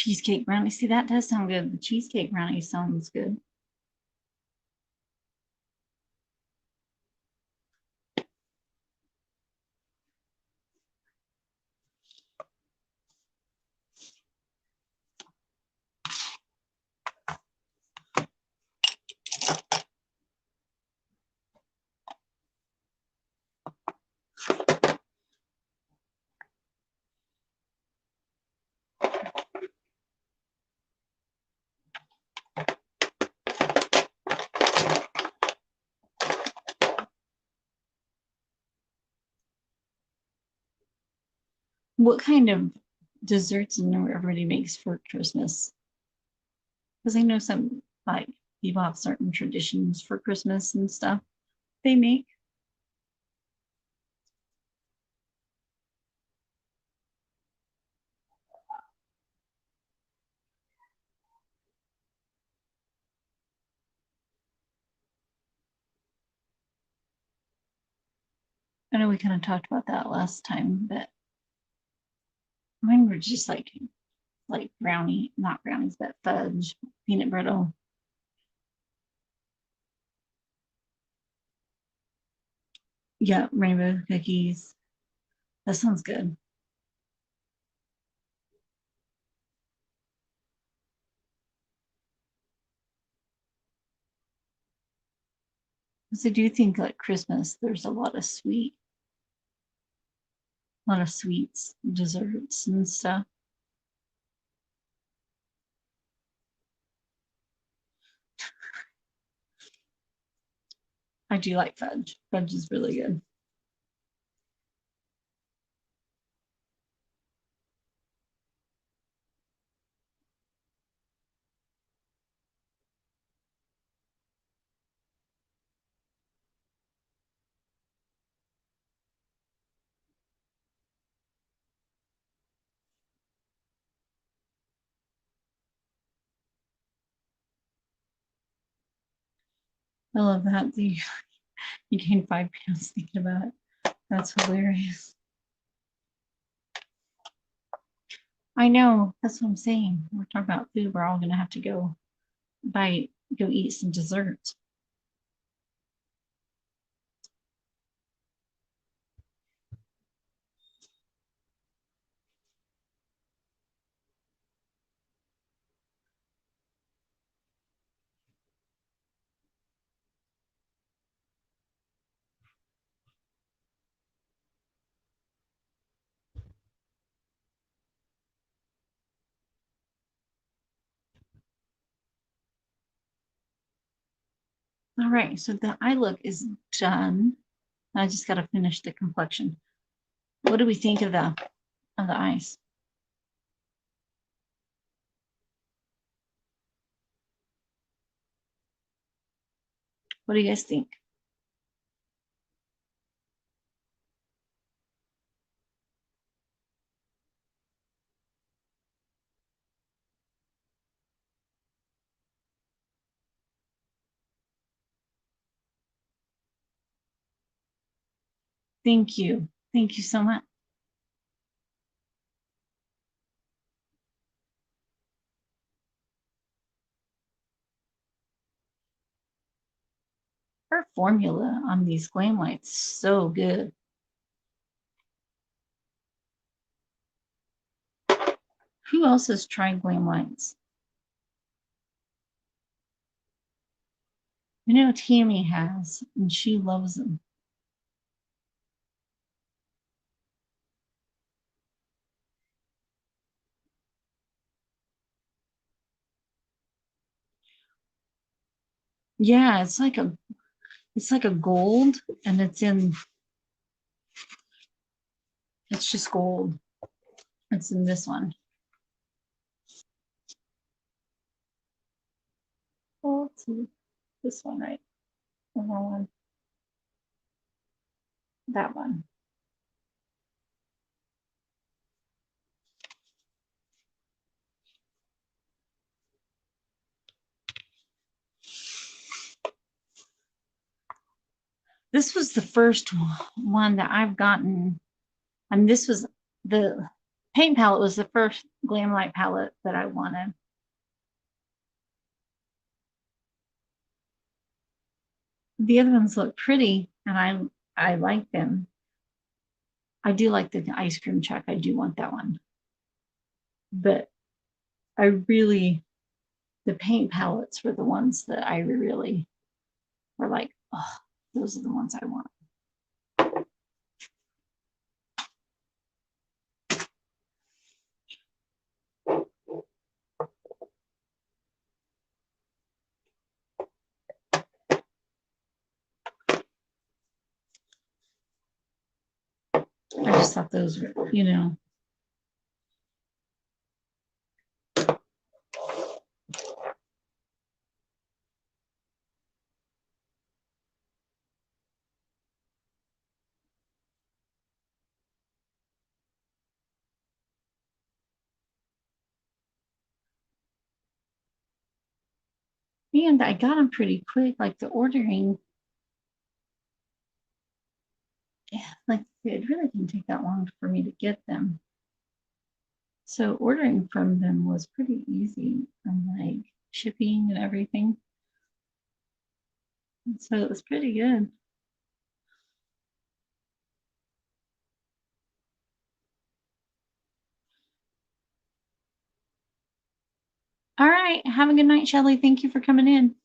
Speaker 1: cheesecake brownie. See, that does sound good. The cheesecake brownie sounds good. What kind of desserts and everybody makes for Christmas? Because I know some like people have certain traditions for Christmas and stuff they make. I know we kind of talked about that last time, but mine were just like brownie, not brownies, but fudge, peanut brittle. Yeah, rainbow cookies. That sounds good. Because I do think like Christmas, there's a lot of sweets, desserts and stuff. I do like fudge. Fudge is really good. I love that. You gain 5 pounds thinking about it. That's hilarious. I know. That's what I'm saying. We're talking about food. We're all gonna have to go eat some desserts. All right. So the eye look is done. I just gotta finish the complexion. What do we think of the eyes? What do you guys think? Thank you. Thank you so much. Her formula on these glam lights so good. Who else has tried glam lights? I know Tammy has, and she loves them. Yeah, it's like a gold, and it's just gold. It's in this one. Oh, let's see. This one, right? The wrong one. That one. This was the first one that I've gotten. And this was the paint palette was the first glam light palette that I wanted. The other ones look pretty, and I like them. I do like the ice cream truck. I do want that one, but I really the paint palettes were the ones that I really were like, oh, those are the ones I want. I just thought those were, and I got them pretty quick. Like the ordering, like it really didn't take that long for me to get them. So ordering from them was pretty easy, and like shipping and everything. And so it was pretty good. All right. Have a good night, Shelly. Thank you for coming in.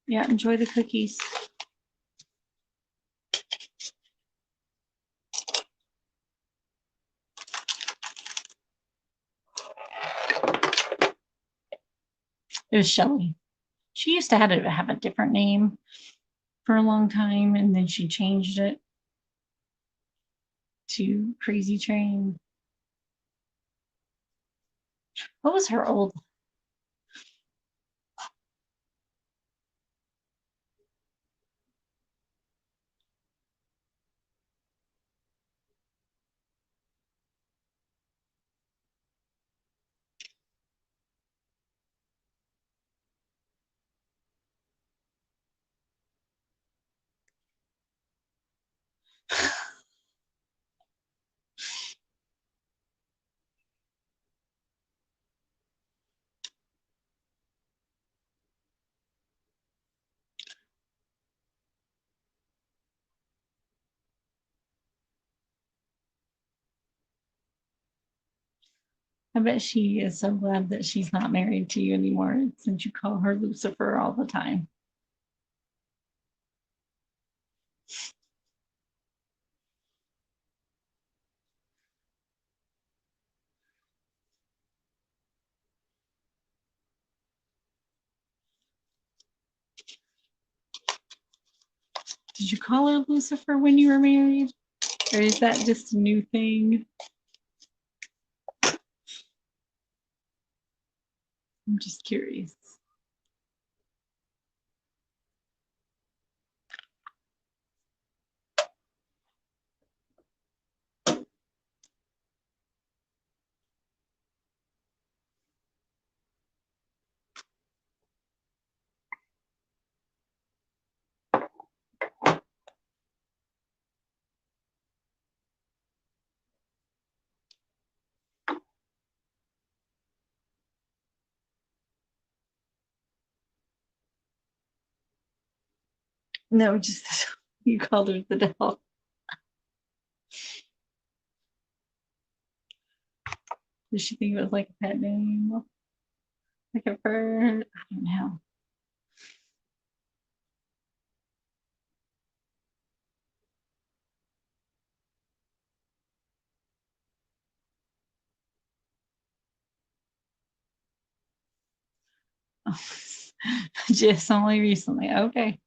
Speaker 1: Yeah, enjoy the cookies. It was Shelly. She used to have a different name for a long time, and then she changed it to Crazy Train. What was her old? I bet she is so glad that she's not married to you anymore since you call her Lucifer all the time. Did you call her Lucifer when you were married? Or is that just a new thing? I'm just curious. No, just you called her the devil. Did she think it was like a pet name? Like a bird? I don't know. Just only recently. Okay.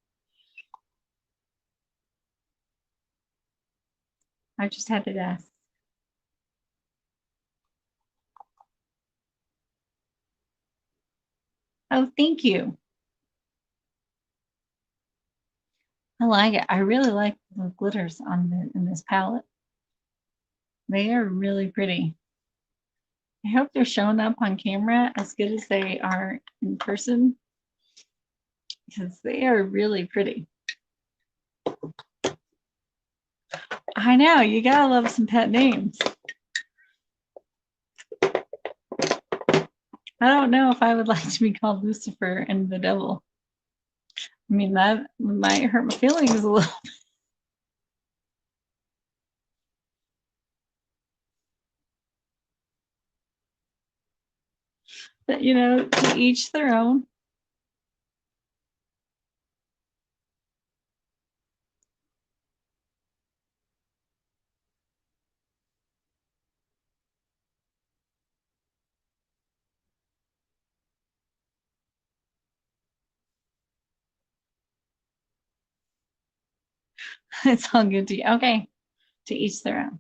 Speaker 1: I just had to ask. Oh, thank you. I like it. I really like the glitters on in this palette. They are really pretty. I hope they're showing up on camera as good as they are in person because they are really pretty. I know, you gotta love some pet names. I don't know if I would like to be called Lucifer and the devil. I mean, that might hurt my feelings a little. But, to each their own. It's all good to you. Okay, to each their own.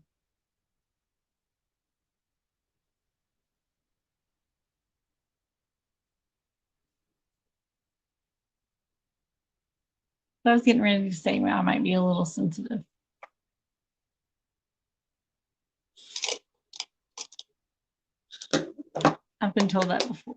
Speaker 1: But I was getting ready to say, well, I might be a little sensitive. I've been told that before.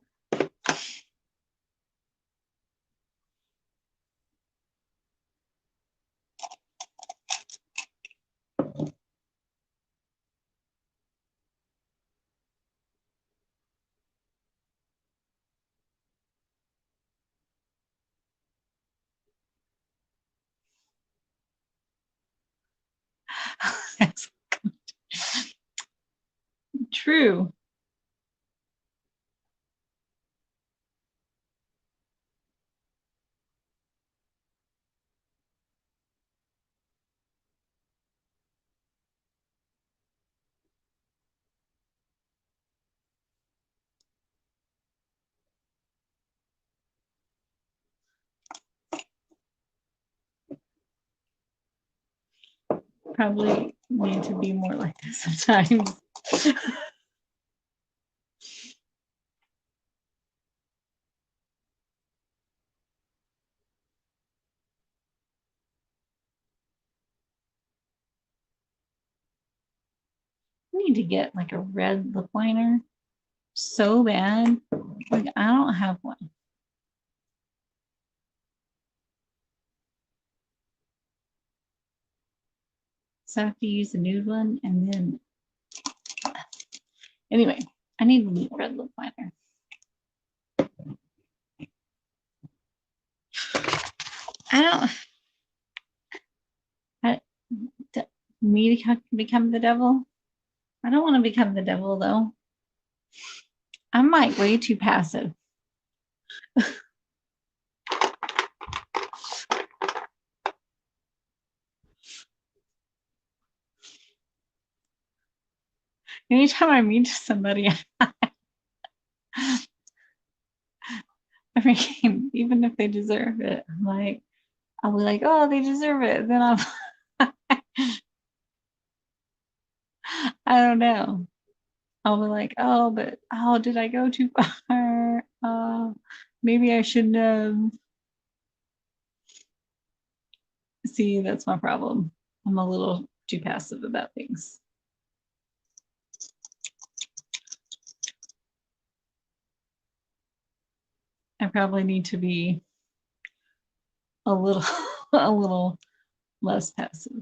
Speaker 1: That's true. Probably need to be more like this sometimes. I need to get like a red lip liner so bad. Like, I don't have one. So I have to use a nude one. And then, anyway, I need a neat red lip liner. I don't, I, me to become the devil. I don't want to become the devil though. I'm like way too passive. Anytime I meet somebody, I mean, even if they deserve it, I'm like, I'll be like, oh, they deserve it. Then I don't know. I'll be like, oh, but oh, did I go too far? Maybe I shouldn't have. See, that's my problem. I'm a little too passive about things. I probably need to be a little a little less passive.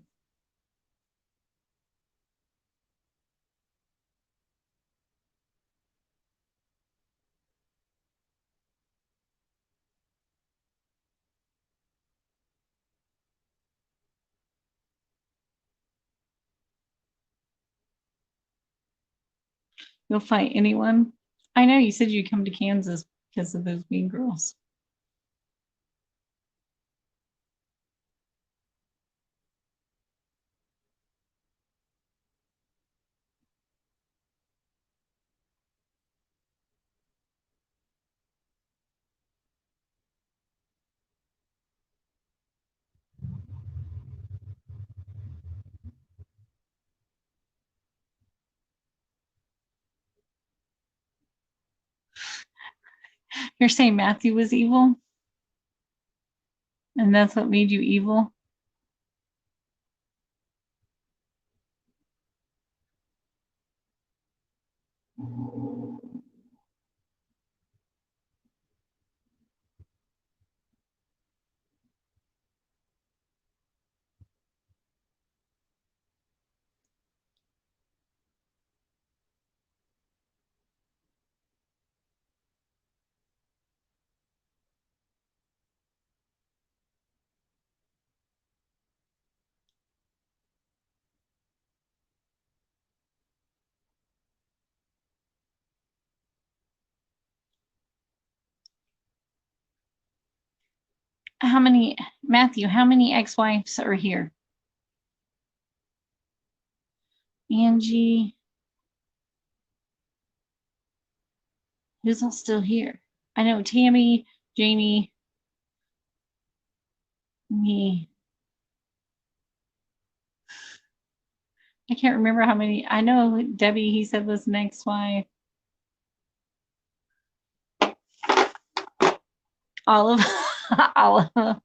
Speaker 1: You'll fight anyone. I know you said you come to Kansas because of those mean girls. You're saying Matthew was evil? And that's what made you evil? Matthew, how many ex-wives are here? Angie, who's all still here? I know Tammy, Jamie, me. I can't remember how many. I know Debbie, he said, was an ex-wife. All of all of them.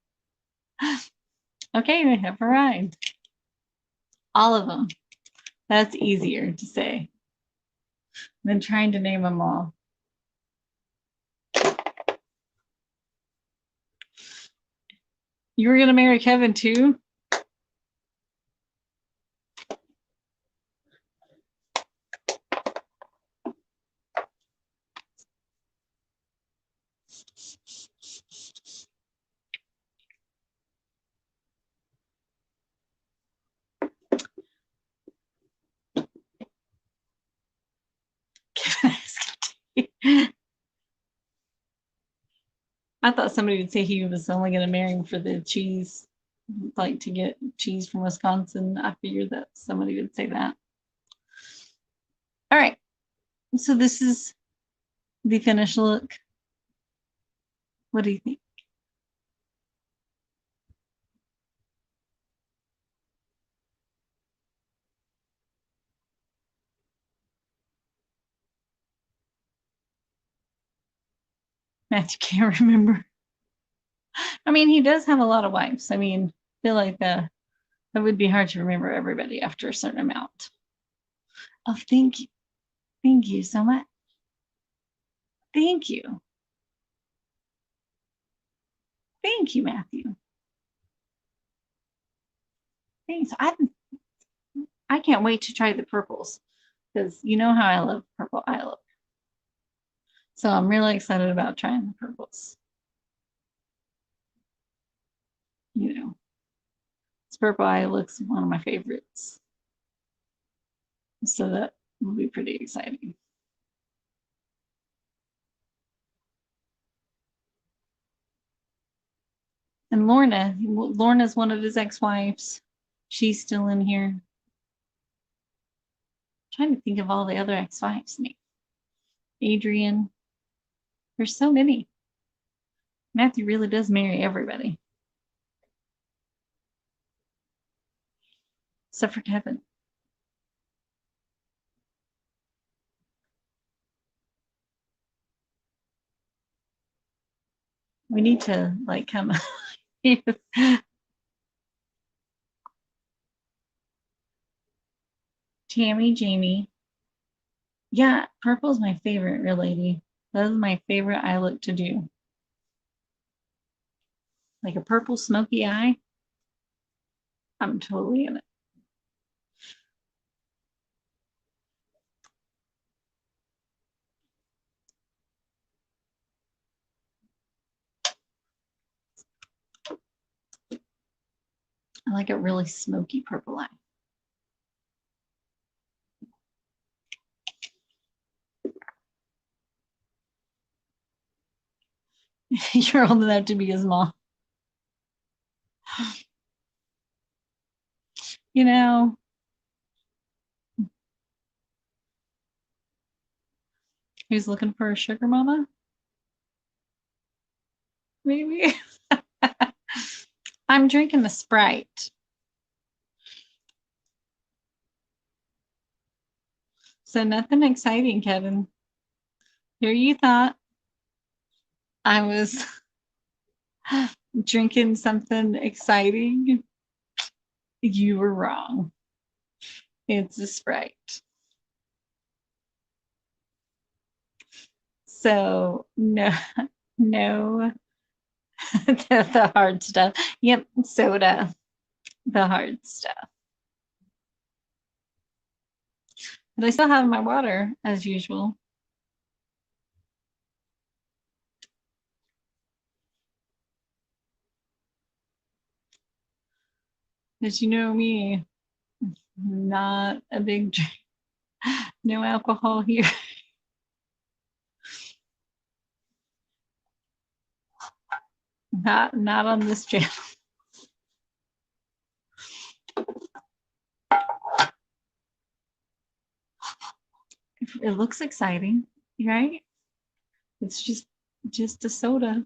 Speaker 1: Okay, we have arrived. All of them. That's easier to say than trying to name them all. You were going to marry Kevin too? I thought somebody would say he was only going to marry him for the cheese, like to get cheese from Wisconsin. I figured that somebody would say that. All right. So this is the finished look. What do you think? Matthew can't remember. I mean, he does have a lot of wives. I mean, I feel like that would be hard to remember everybody after a certain amount. Oh, thank you. Thank you so much. Thank you. Thank you, Matthew. Thanks. I can't wait to try the purples because you know how I love purple eye look. So I'm really excited about trying the purples. You know, this purple eye looks one of my favorites. So that will be pretty exciting. And Lorna's one of his ex-wives. She's still in here. I'm trying to think of all the other ex-wives. Adrian. There's so many. Matthew really does marry everybody. Except for Kevin. We need to like come. Tammy, Jamie. Yeah, purple's my favorite, real lady. That is my favorite eye look to do. Like a purple smoky eye. I'm totally in it. I like a really smoky purple eye. You're old enough to be his mom. You know, who's looking for a sugar mama? Maybe. I'm drinking the Sprite. So nothing exciting, Kevin. Here you thought. I was drinking something exciting. You were wrong. It's a Sprite. So no, no, the hard stuff. Yep, soda, the hard stuff. But I still have my water as usual. As you know me, not a big drink. No alcohol here. Not on this channel. It looks exciting, right? It's just a soda.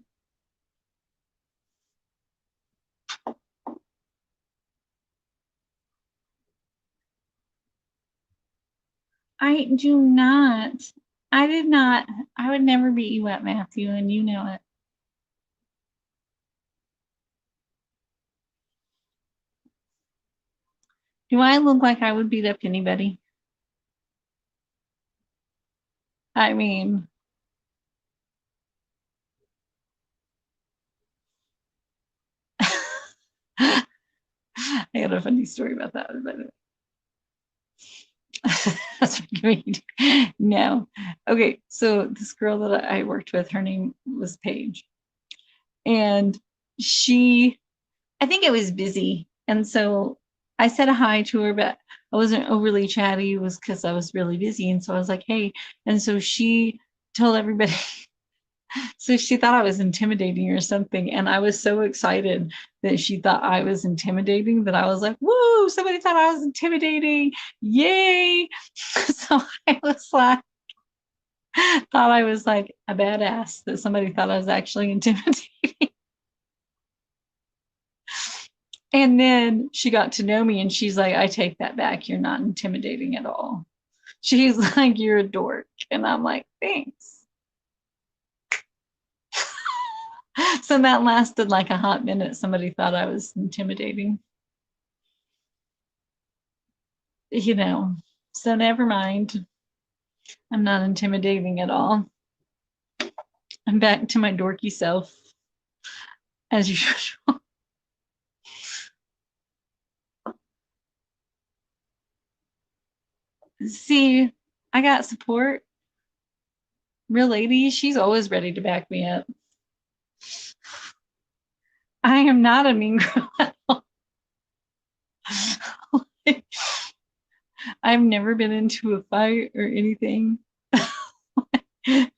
Speaker 1: I do not. I did not. I would never beat you up, Matthew, and you know it. Do I look like I would beat up anybody? I mean, I got a funny story about that, but that's what no. Okay, so this girl that I worked with, her name was Paige, and she, I think it was busy, and so I said hi to her, but I wasn't overly chatty. It was because I was really busy, and so I was like, "Hey," and so she told everybody. So she thought I was intimidating or something. And I was so excited that she thought I was intimidating that I was like, woo, somebody thought I was intimidating. Yay. So I was like, thought I was like a badass that somebody thought I was actually intimidating. And then she got to know me and she's like, I take that back. You're not intimidating at all. She's like, you're a dork. And I'm like, thanks. So that lasted like a hot minute. Somebody thought I was intimidating. You know, so never mind. I'm not intimidating at all. I'm back to my dorky self as usual. See, I got support. Real lady, she's always ready to back me up. I am not a mean girl at all. I've never been into a fight or anything. I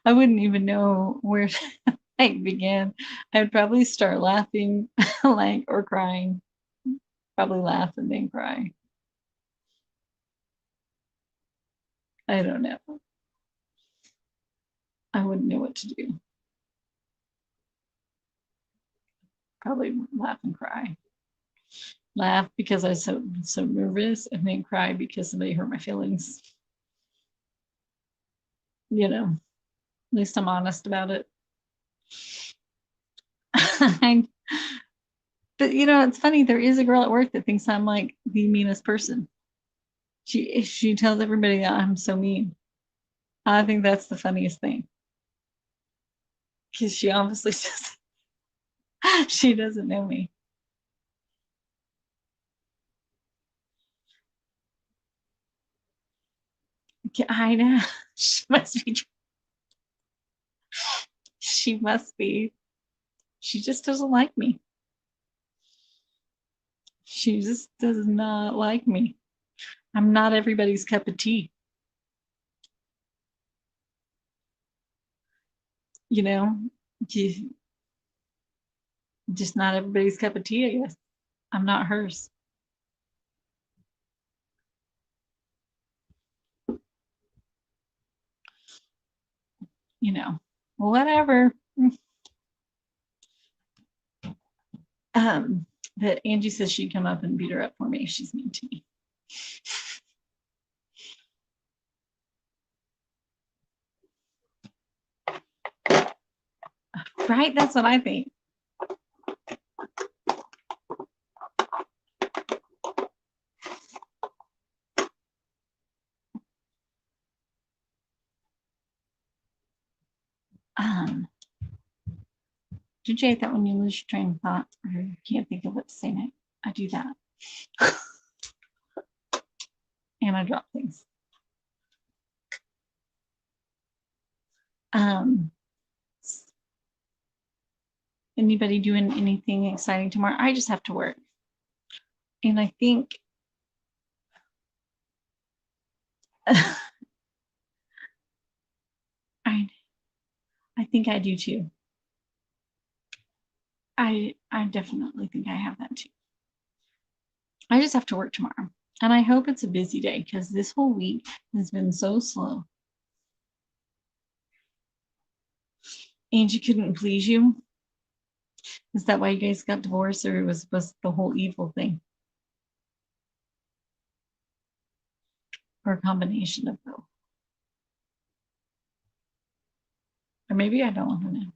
Speaker 1: wouldn't even know where to like begin. I would probably start laughing like or crying. Probably laugh and then cry. I don't know. I wouldn't know what to do. Probably laugh and cry. Laugh because I was so nervous, and then cry because somebody hurt my feelings. You know, at least I'm honest about it. But you know, it's funny. There is a girl at work that thinks I'm like the meanest person. She tells everybody that I'm so mean. I think that's the funniest thing because she obviously just she doesn't know me. I know she must be. She must be. She just doesn't like me. She just does not like me. I'm not everybody's cup of tea. You know, just not everybody's cup of tea, I guess. I'm not hers. You know, whatever. Um, but Angie says she'd come up and beat her up for me. She's mean to me. Right? That's what I think. Did you hate that when you lose your train of thought or you can't think of what to say next? I do that. And I drop things. Anybody doing anything exciting tomorrow? I just have to work. And I think I think I do too. I definitely think I have that too. I just have to work tomorrow. And I hope it's a busy day because this whole week has been so slow. Angie couldn't please you. Is that why you guys got divorced, or was the whole evil thing? Or a combination of both? Or maybe I don't want to know.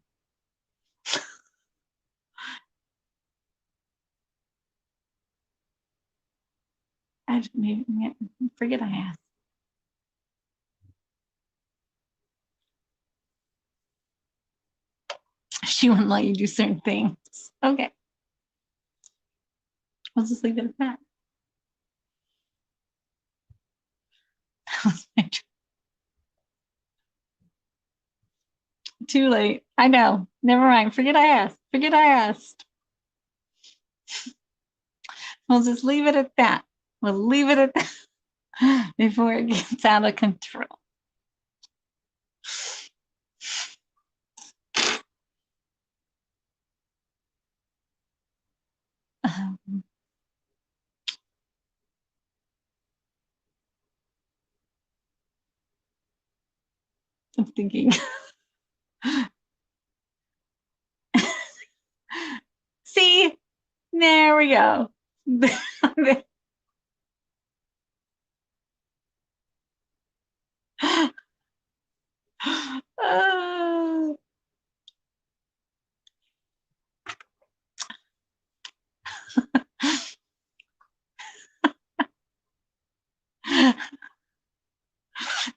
Speaker 1: Maybe forget I asked. She wouldn't let you do certain things. Okay. I'll just leave it at that. Too late. I know. Never mind. Forget I asked. Forget I asked. We'll just leave it at that. We'll leave it at that before it gets out of control. I'm thinking. See, there we go.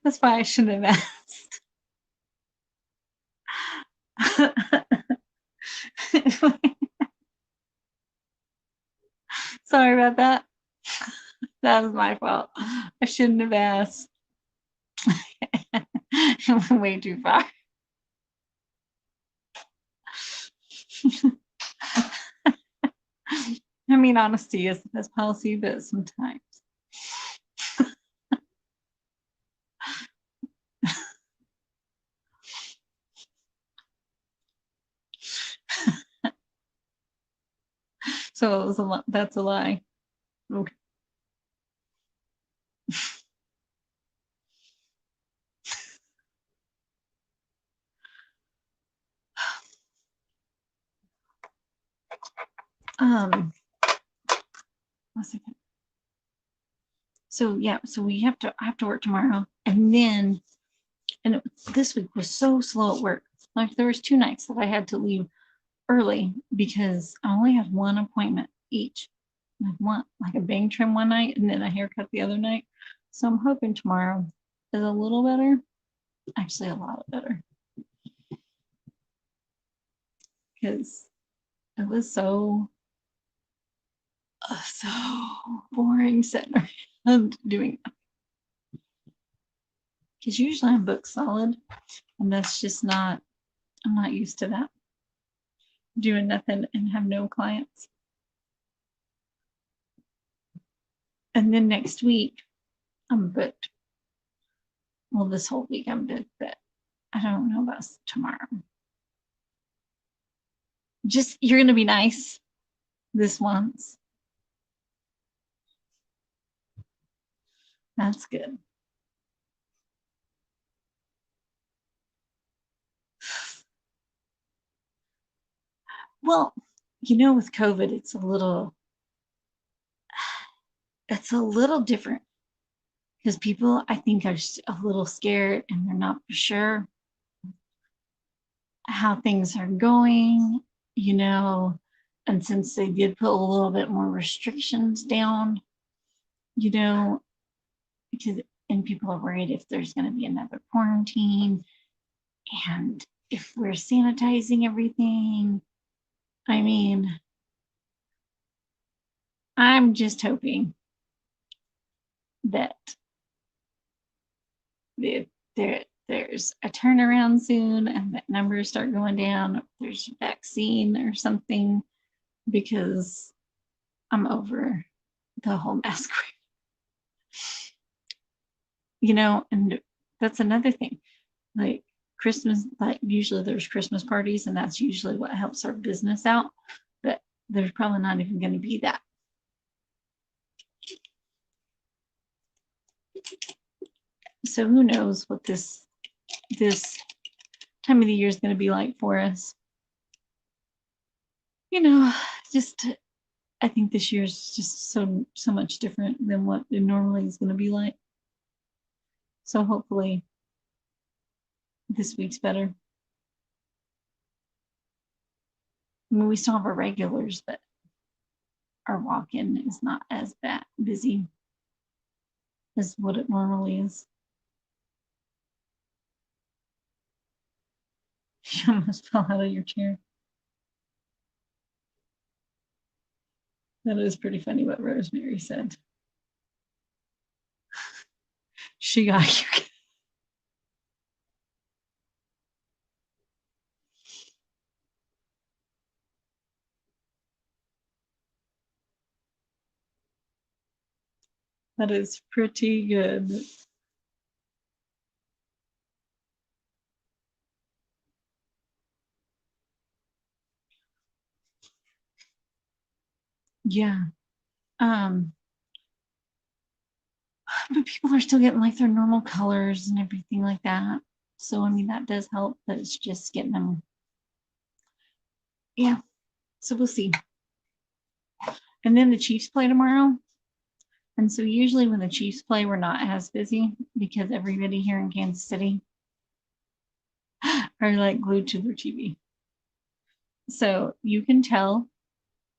Speaker 1: That's why I shouldn't have asked. Sorry about that. That was my fault. I shouldn't have asked. It went way too far. I mean, honesty is the best policy, but sometimes. So it was that's a lie. Okay. One second. So yeah, so I have to work tomorrow, and then this week was so slow at work. Like there was 2 nights that I had to leave early because I only had one appointment each. Like a bang trim one night and then a haircut the other night. So I'm hoping tomorrow is a little better. Actually, a lot better. Because it was so boring sitting around doing that. Because usually I'm booked solid, and that's just not. I'm not used to that. Doing nothing and have no clients. And then next week, I'm booked. Well, this whole week I'm booked, but I don't know about tomorrow. Just you're gonna be nice this once. That's good. Well, with COVID, it's a little different because people, I think, are a little scared and they're not for sure. how things are going, you know, and since they did put a little bit more restrictions down, you know, because and people are worried if there's going to be another quarantine and if we're sanitizing everything. I mean, I'm just hoping that there's a turnaround soon and that numbers start going down. If there's a vaccine or something, because I'm over the whole mask. You know, and that's another thing. Like Christmas, like usually there's Christmas parties, and that's usually what helps our business out. But there's probably not even going to be that. So who knows what this time of the year is going to be like for us. You know, just I think this year is just so much different than what it normally is going to be like. So hopefully this week's better. I mean, we still have our regulars, but our walk-in is not as bad busy as what it normally is. You almost fell out of your chair. That is pretty funny what Rosemary said. She got you. That is pretty good. Yeah. Um, but people are still getting like their normal colors and everything like that. So I mean that does help, but it's just getting them. Yeah. So we'll see. And then the Chiefs play tomorrow. And so usually when the Chiefs play, we're not as busy because everybody here in Kansas City are like glued to their TV. So you can tell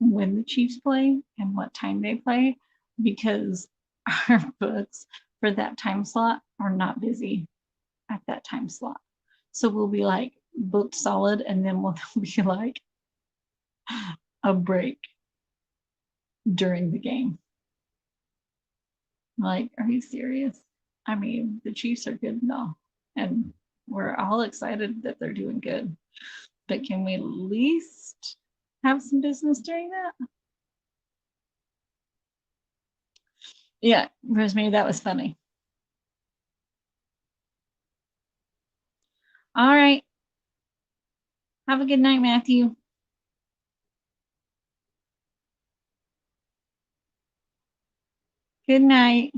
Speaker 1: when the Chiefs play and what time they play because our books for that time slot are not busy at that time slot. So we'll be like booked solid and then we'll be like a break during the game. Like, are you serious? I mean, the Chiefs are good now, and we're all excited that they're doing good. But can we at least have some business during that? Yeah, Rosemary, that was funny. All right. Have a good night, Matthew. Good night.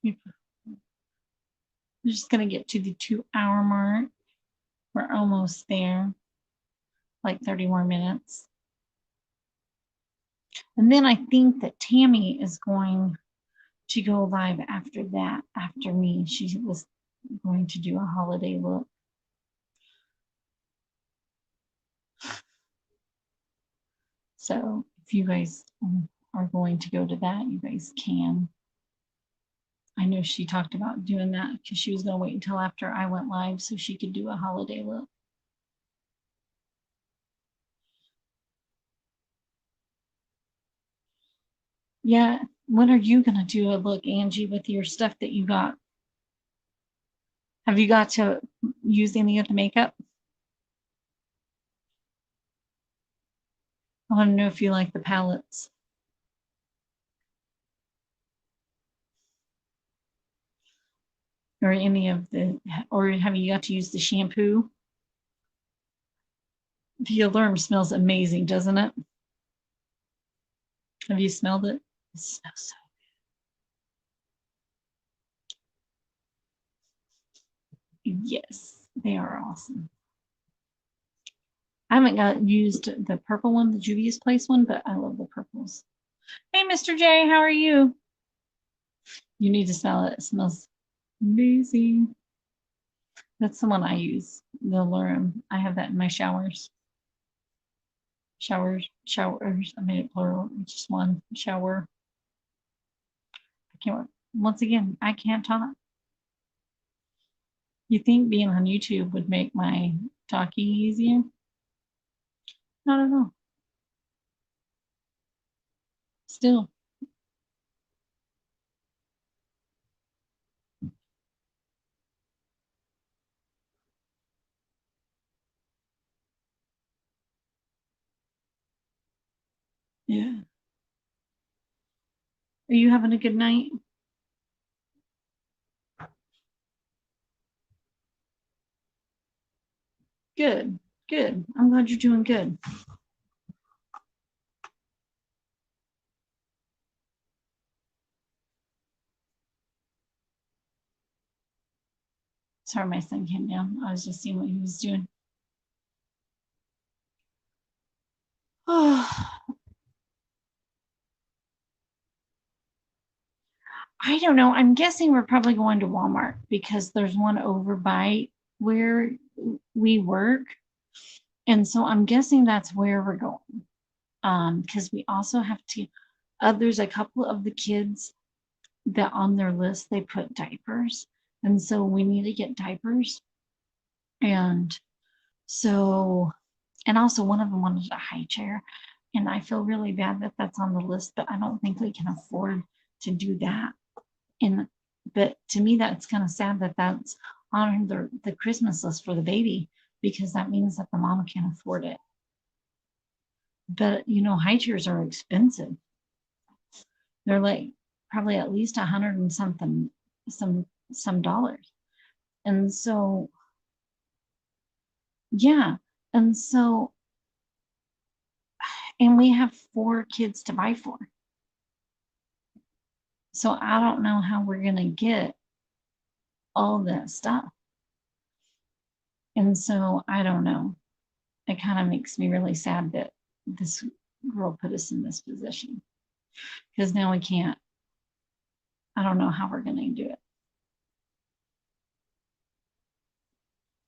Speaker 1: We're just going to get to the 2 hour mark. We're almost there, like 30 more minutes. And then I think that Tammy is going to go live after that, after me. She was going to do a holiday look. So if you guys are going to go to that, you guys can. I know she talked about doing that because she was going to wait until after I went live so she could do a holiday look. Yeah. When are you going to do a look, Angie, with your stuff that you got? Have you got to use any of the makeup? I want to know if you like the palettes or any of the, or have you got to use the shampoo? The alarm smells amazing, doesn't it? Have you smelled it? It smells so. Yes, they are awesome. I haven't got used the purple one, the Juvia's Place one, but I love the purples. Hey, Mr. J, how are you? You need to smell it. It smells amazing. That's the one I use, the Grwm. I have that in my showers. Showers. I made it plural. Just one shower. I can't. Once again, I can't talk. You think being on YouTube would make my talking easier? Not at all. Still, yeah. Are you having a good night? Good, good. I'm glad you're doing good. Sorry, my son came down. I was just seeing what he was doing. Oh, I don't know. I'm guessing we're probably going to Walmart because there's one over by where we work. And so I'm guessing that's where we're going. Because we also have to, there's a couple of the kids that on their list they put diapers. And so we need to get diapers. And so, and also one of them wanted a high chair. And I feel really bad that that's on the list, but I don't think we can afford to do that. And but to me, that's kind of sad that that's on the Christmas list for the baby because that means that the mama can't afford it. But high chairs are expensive. They're like probably at least 100 and something, some dollars. And so yeah, and so and we have 4 kids to buy for. So I don't know how we're gonna get all that stuff. And so I don't know. It kind of makes me really sad that this girl put us in this position because now we can't. I don't know how we're going to do it.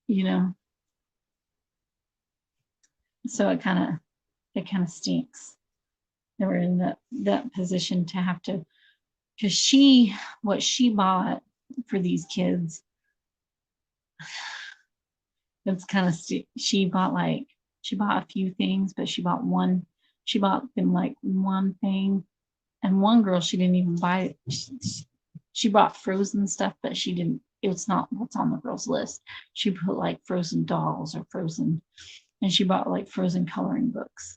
Speaker 1: You know, so it kind of stinks that we're in that position to have to because what she bought for these kids, it's kind of she bought a few things, but she bought them like one thing. And one girl, she didn't even buy it. She bought frozen stuff, but she didn't. It's not what's on the girl's list. She put like frozen dolls or frozen, and she bought like frozen coloring books.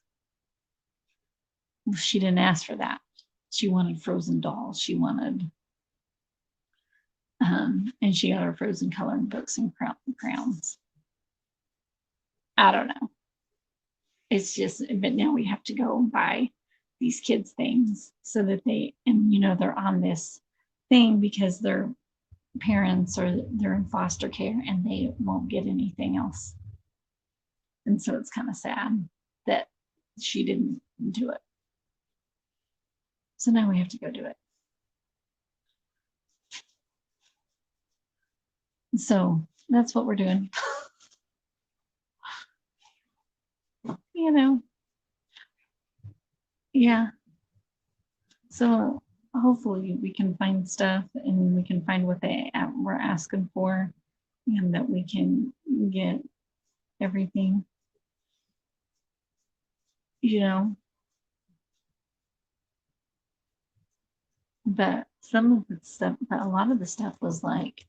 Speaker 1: She didn't ask for that. She wanted frozen dolls. She wanted, and she got her frozen coloring books and crowns. I don't know. It's just, but now we have to go and buy these kids things so that they're on this thing because their parents or they're in foster care and they won't get anything else. And so it's kind of sad that she didn't do it. So now we have to go do it. So that's what we're doing. you know, yeah. So hopefully we can find stuff and we can find what they were asking for and that we can get everything, you know. But some of the stuff, but a lot of the stuff was like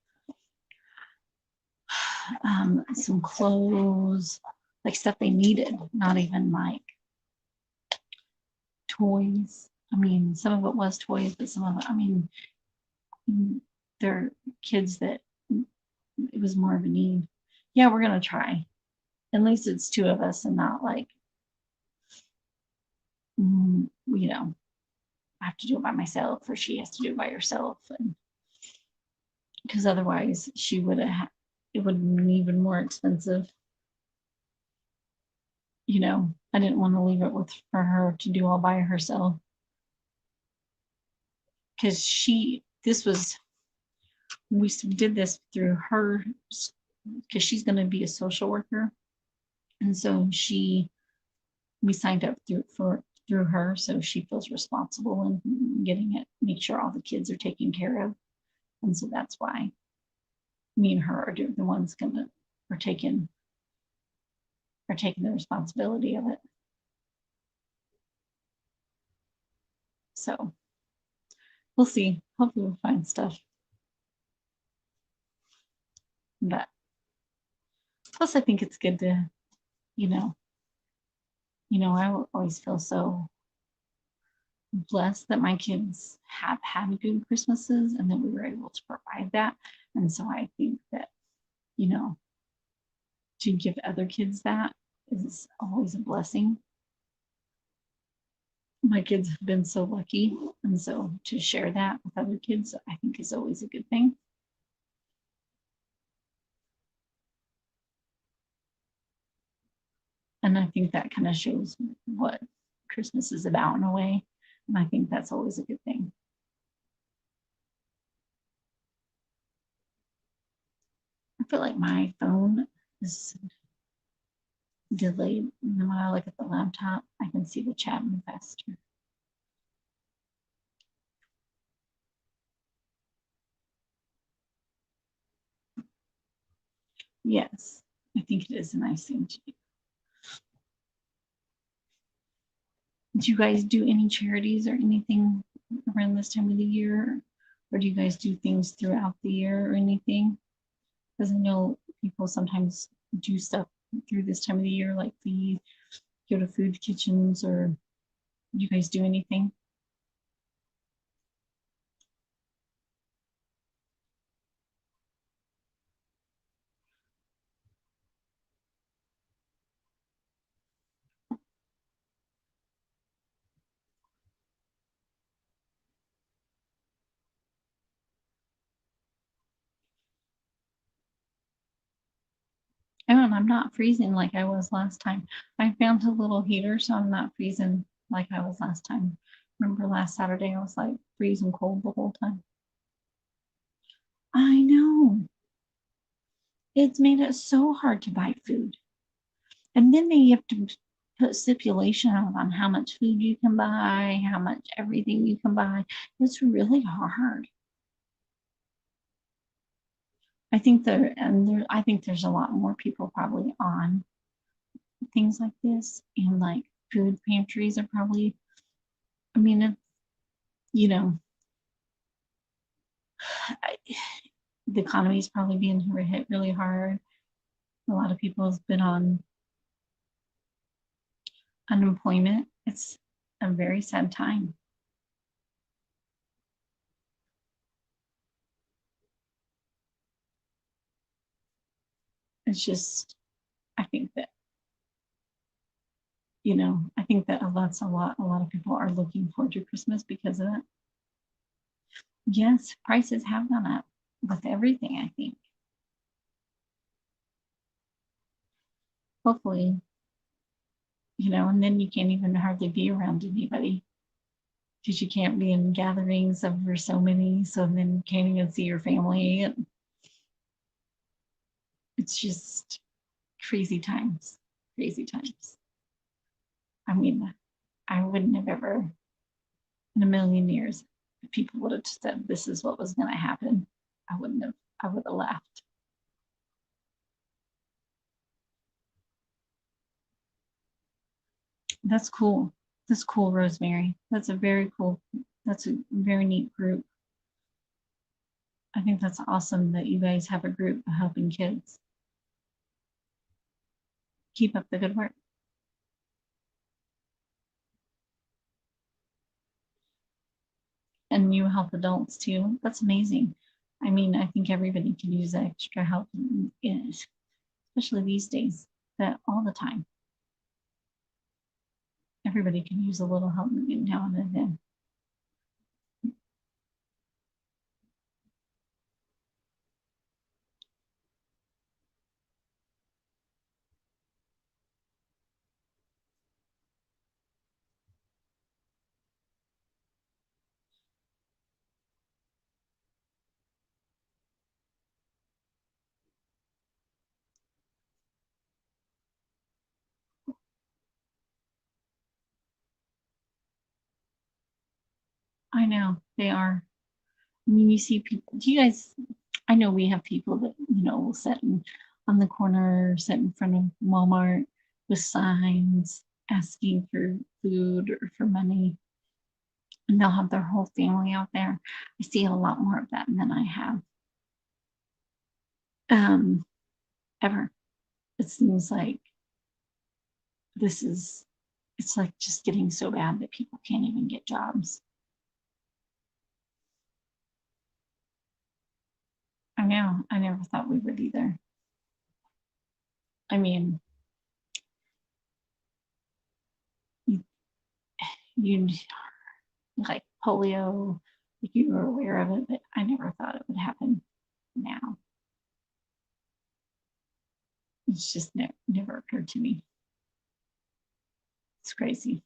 Speaker 1: some clothes, like stuff they needed, not even like toys. I mean, some of it was toys, but some of it, I mean, they're kids that it was more of a need. Yeah, we're gonna try. At least it's 2 of us and not like, I have to do it by myself or she has to do it by herself, and because otherwise she would have it would have been even more expensive. I didn't want to leave it with for her to do all by herself because this was we did this through her because she's going to be a social worker, and so we signed up through her, so she feels responsible in getting it, make sure all the kids are taken care of, and so that's why me and her are the ones gonna are taking the responsibility of it. So we'll see. Hopefully we'll find stuff. But plus I think it's good to, you know, I always feel so blessed that my kids have had good Christmases and that we were able to provide that. And so I think that, you know, to give other kids that is always a blessing. My kids have been so lucky. And so to share that with other kids, I think is always a good thing. And I think that kind of shows what Christmas is about in a way. And I think that's always a good thing. I feel like my phone is delayed. And then when I look at the laptop, I can see the chat move faster. Yes, I think it is a nice thing to do. Do you guys do any charities or anything around this time of the year? Or do you guys do things throughout the year or anything? Because I know people sometimes do stuff through this time of the year, like go to food kitchens, or do you guys do anything? Oh, and I'm not freezing like I was last time. I found a little heater, so I'm not freezing like I was last time. Remember last Saturday, I was like freezing cold the whole time. I know. It's made it so hard to buy food. And then they have to put stipulation on how much food you can buy, how much everything you can buy. It's really hard. I think there's a lot more people probably on things like this, and like food pantries are probably, I mean, you know, I, the economy is probably being hit really hard. A lot of people have been on unemployment. It's a very sad time. It's just, I think that, I think that a lot of people are looking forward to Christmas because of that. Yes, prices have gone up with everything, I think. Hopefully, and then you can't even hardly be around anybody because you can't be in gatherings over so many. So then you can't even see your family. And it's just crazy times, crazy times. I mean, I wouldn't have ever in a million years, if people would have said this is what was going to happen, I wouldn't have, I would have laughed. That's cool. That's cool, Rosemary. That's a very neat group. I think that's awesome that you guys have a group helping kids. Keep up the good work. And you help adults too. That's amazing. I mean, I think everybody can use extra help, especially these days, that all the time. Everybody can use a little help now and then. I know they are. I mean, you see people. Do you guys? I know we have people that will sit on the corner, sit in front of Walmart with signs asking for food or for money, and they'll have their whole family out there. I see a lot more of that than I have um, ever. It seems like this is. It's like just getting so bad that people can't even get jobs. I know. I never thought we would either. I mean, you, you like polio, like you were aware of it, but I never thought it would happen now. It's just never occurred to me. It's crazy.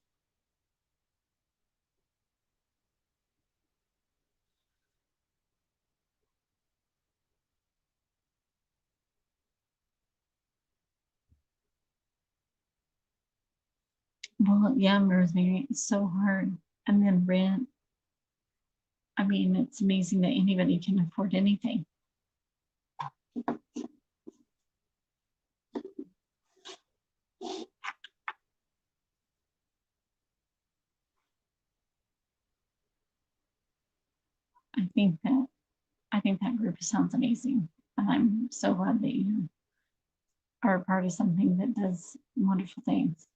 Speaker 1: Well, yeah, Rosemary, it's so hard. And then rent. I mean, it's amazing that anybody can afford anything. I think that I think that group sounds amazing. And I'm so glad that you are a part of something that does wonderful things.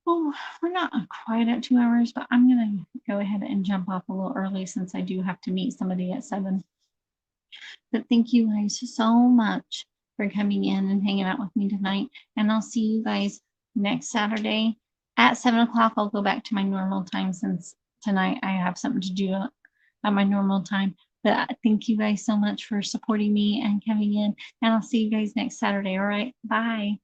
Speaker 1: Well, we're not quite at 2 hours, but I'm going to go ahead and jump off a little early since I do have to meet somebody at 7. But thank you guys so much for coming in and hanging out with me tonight. And I'll see you guys next Saturday at 7 o'clock. I'll go back to my normal time since tonight I have something to do at my normal time. But thank you guys so much for supporting me and coming in. And I'll see you guys next Saturday. All right. Bye.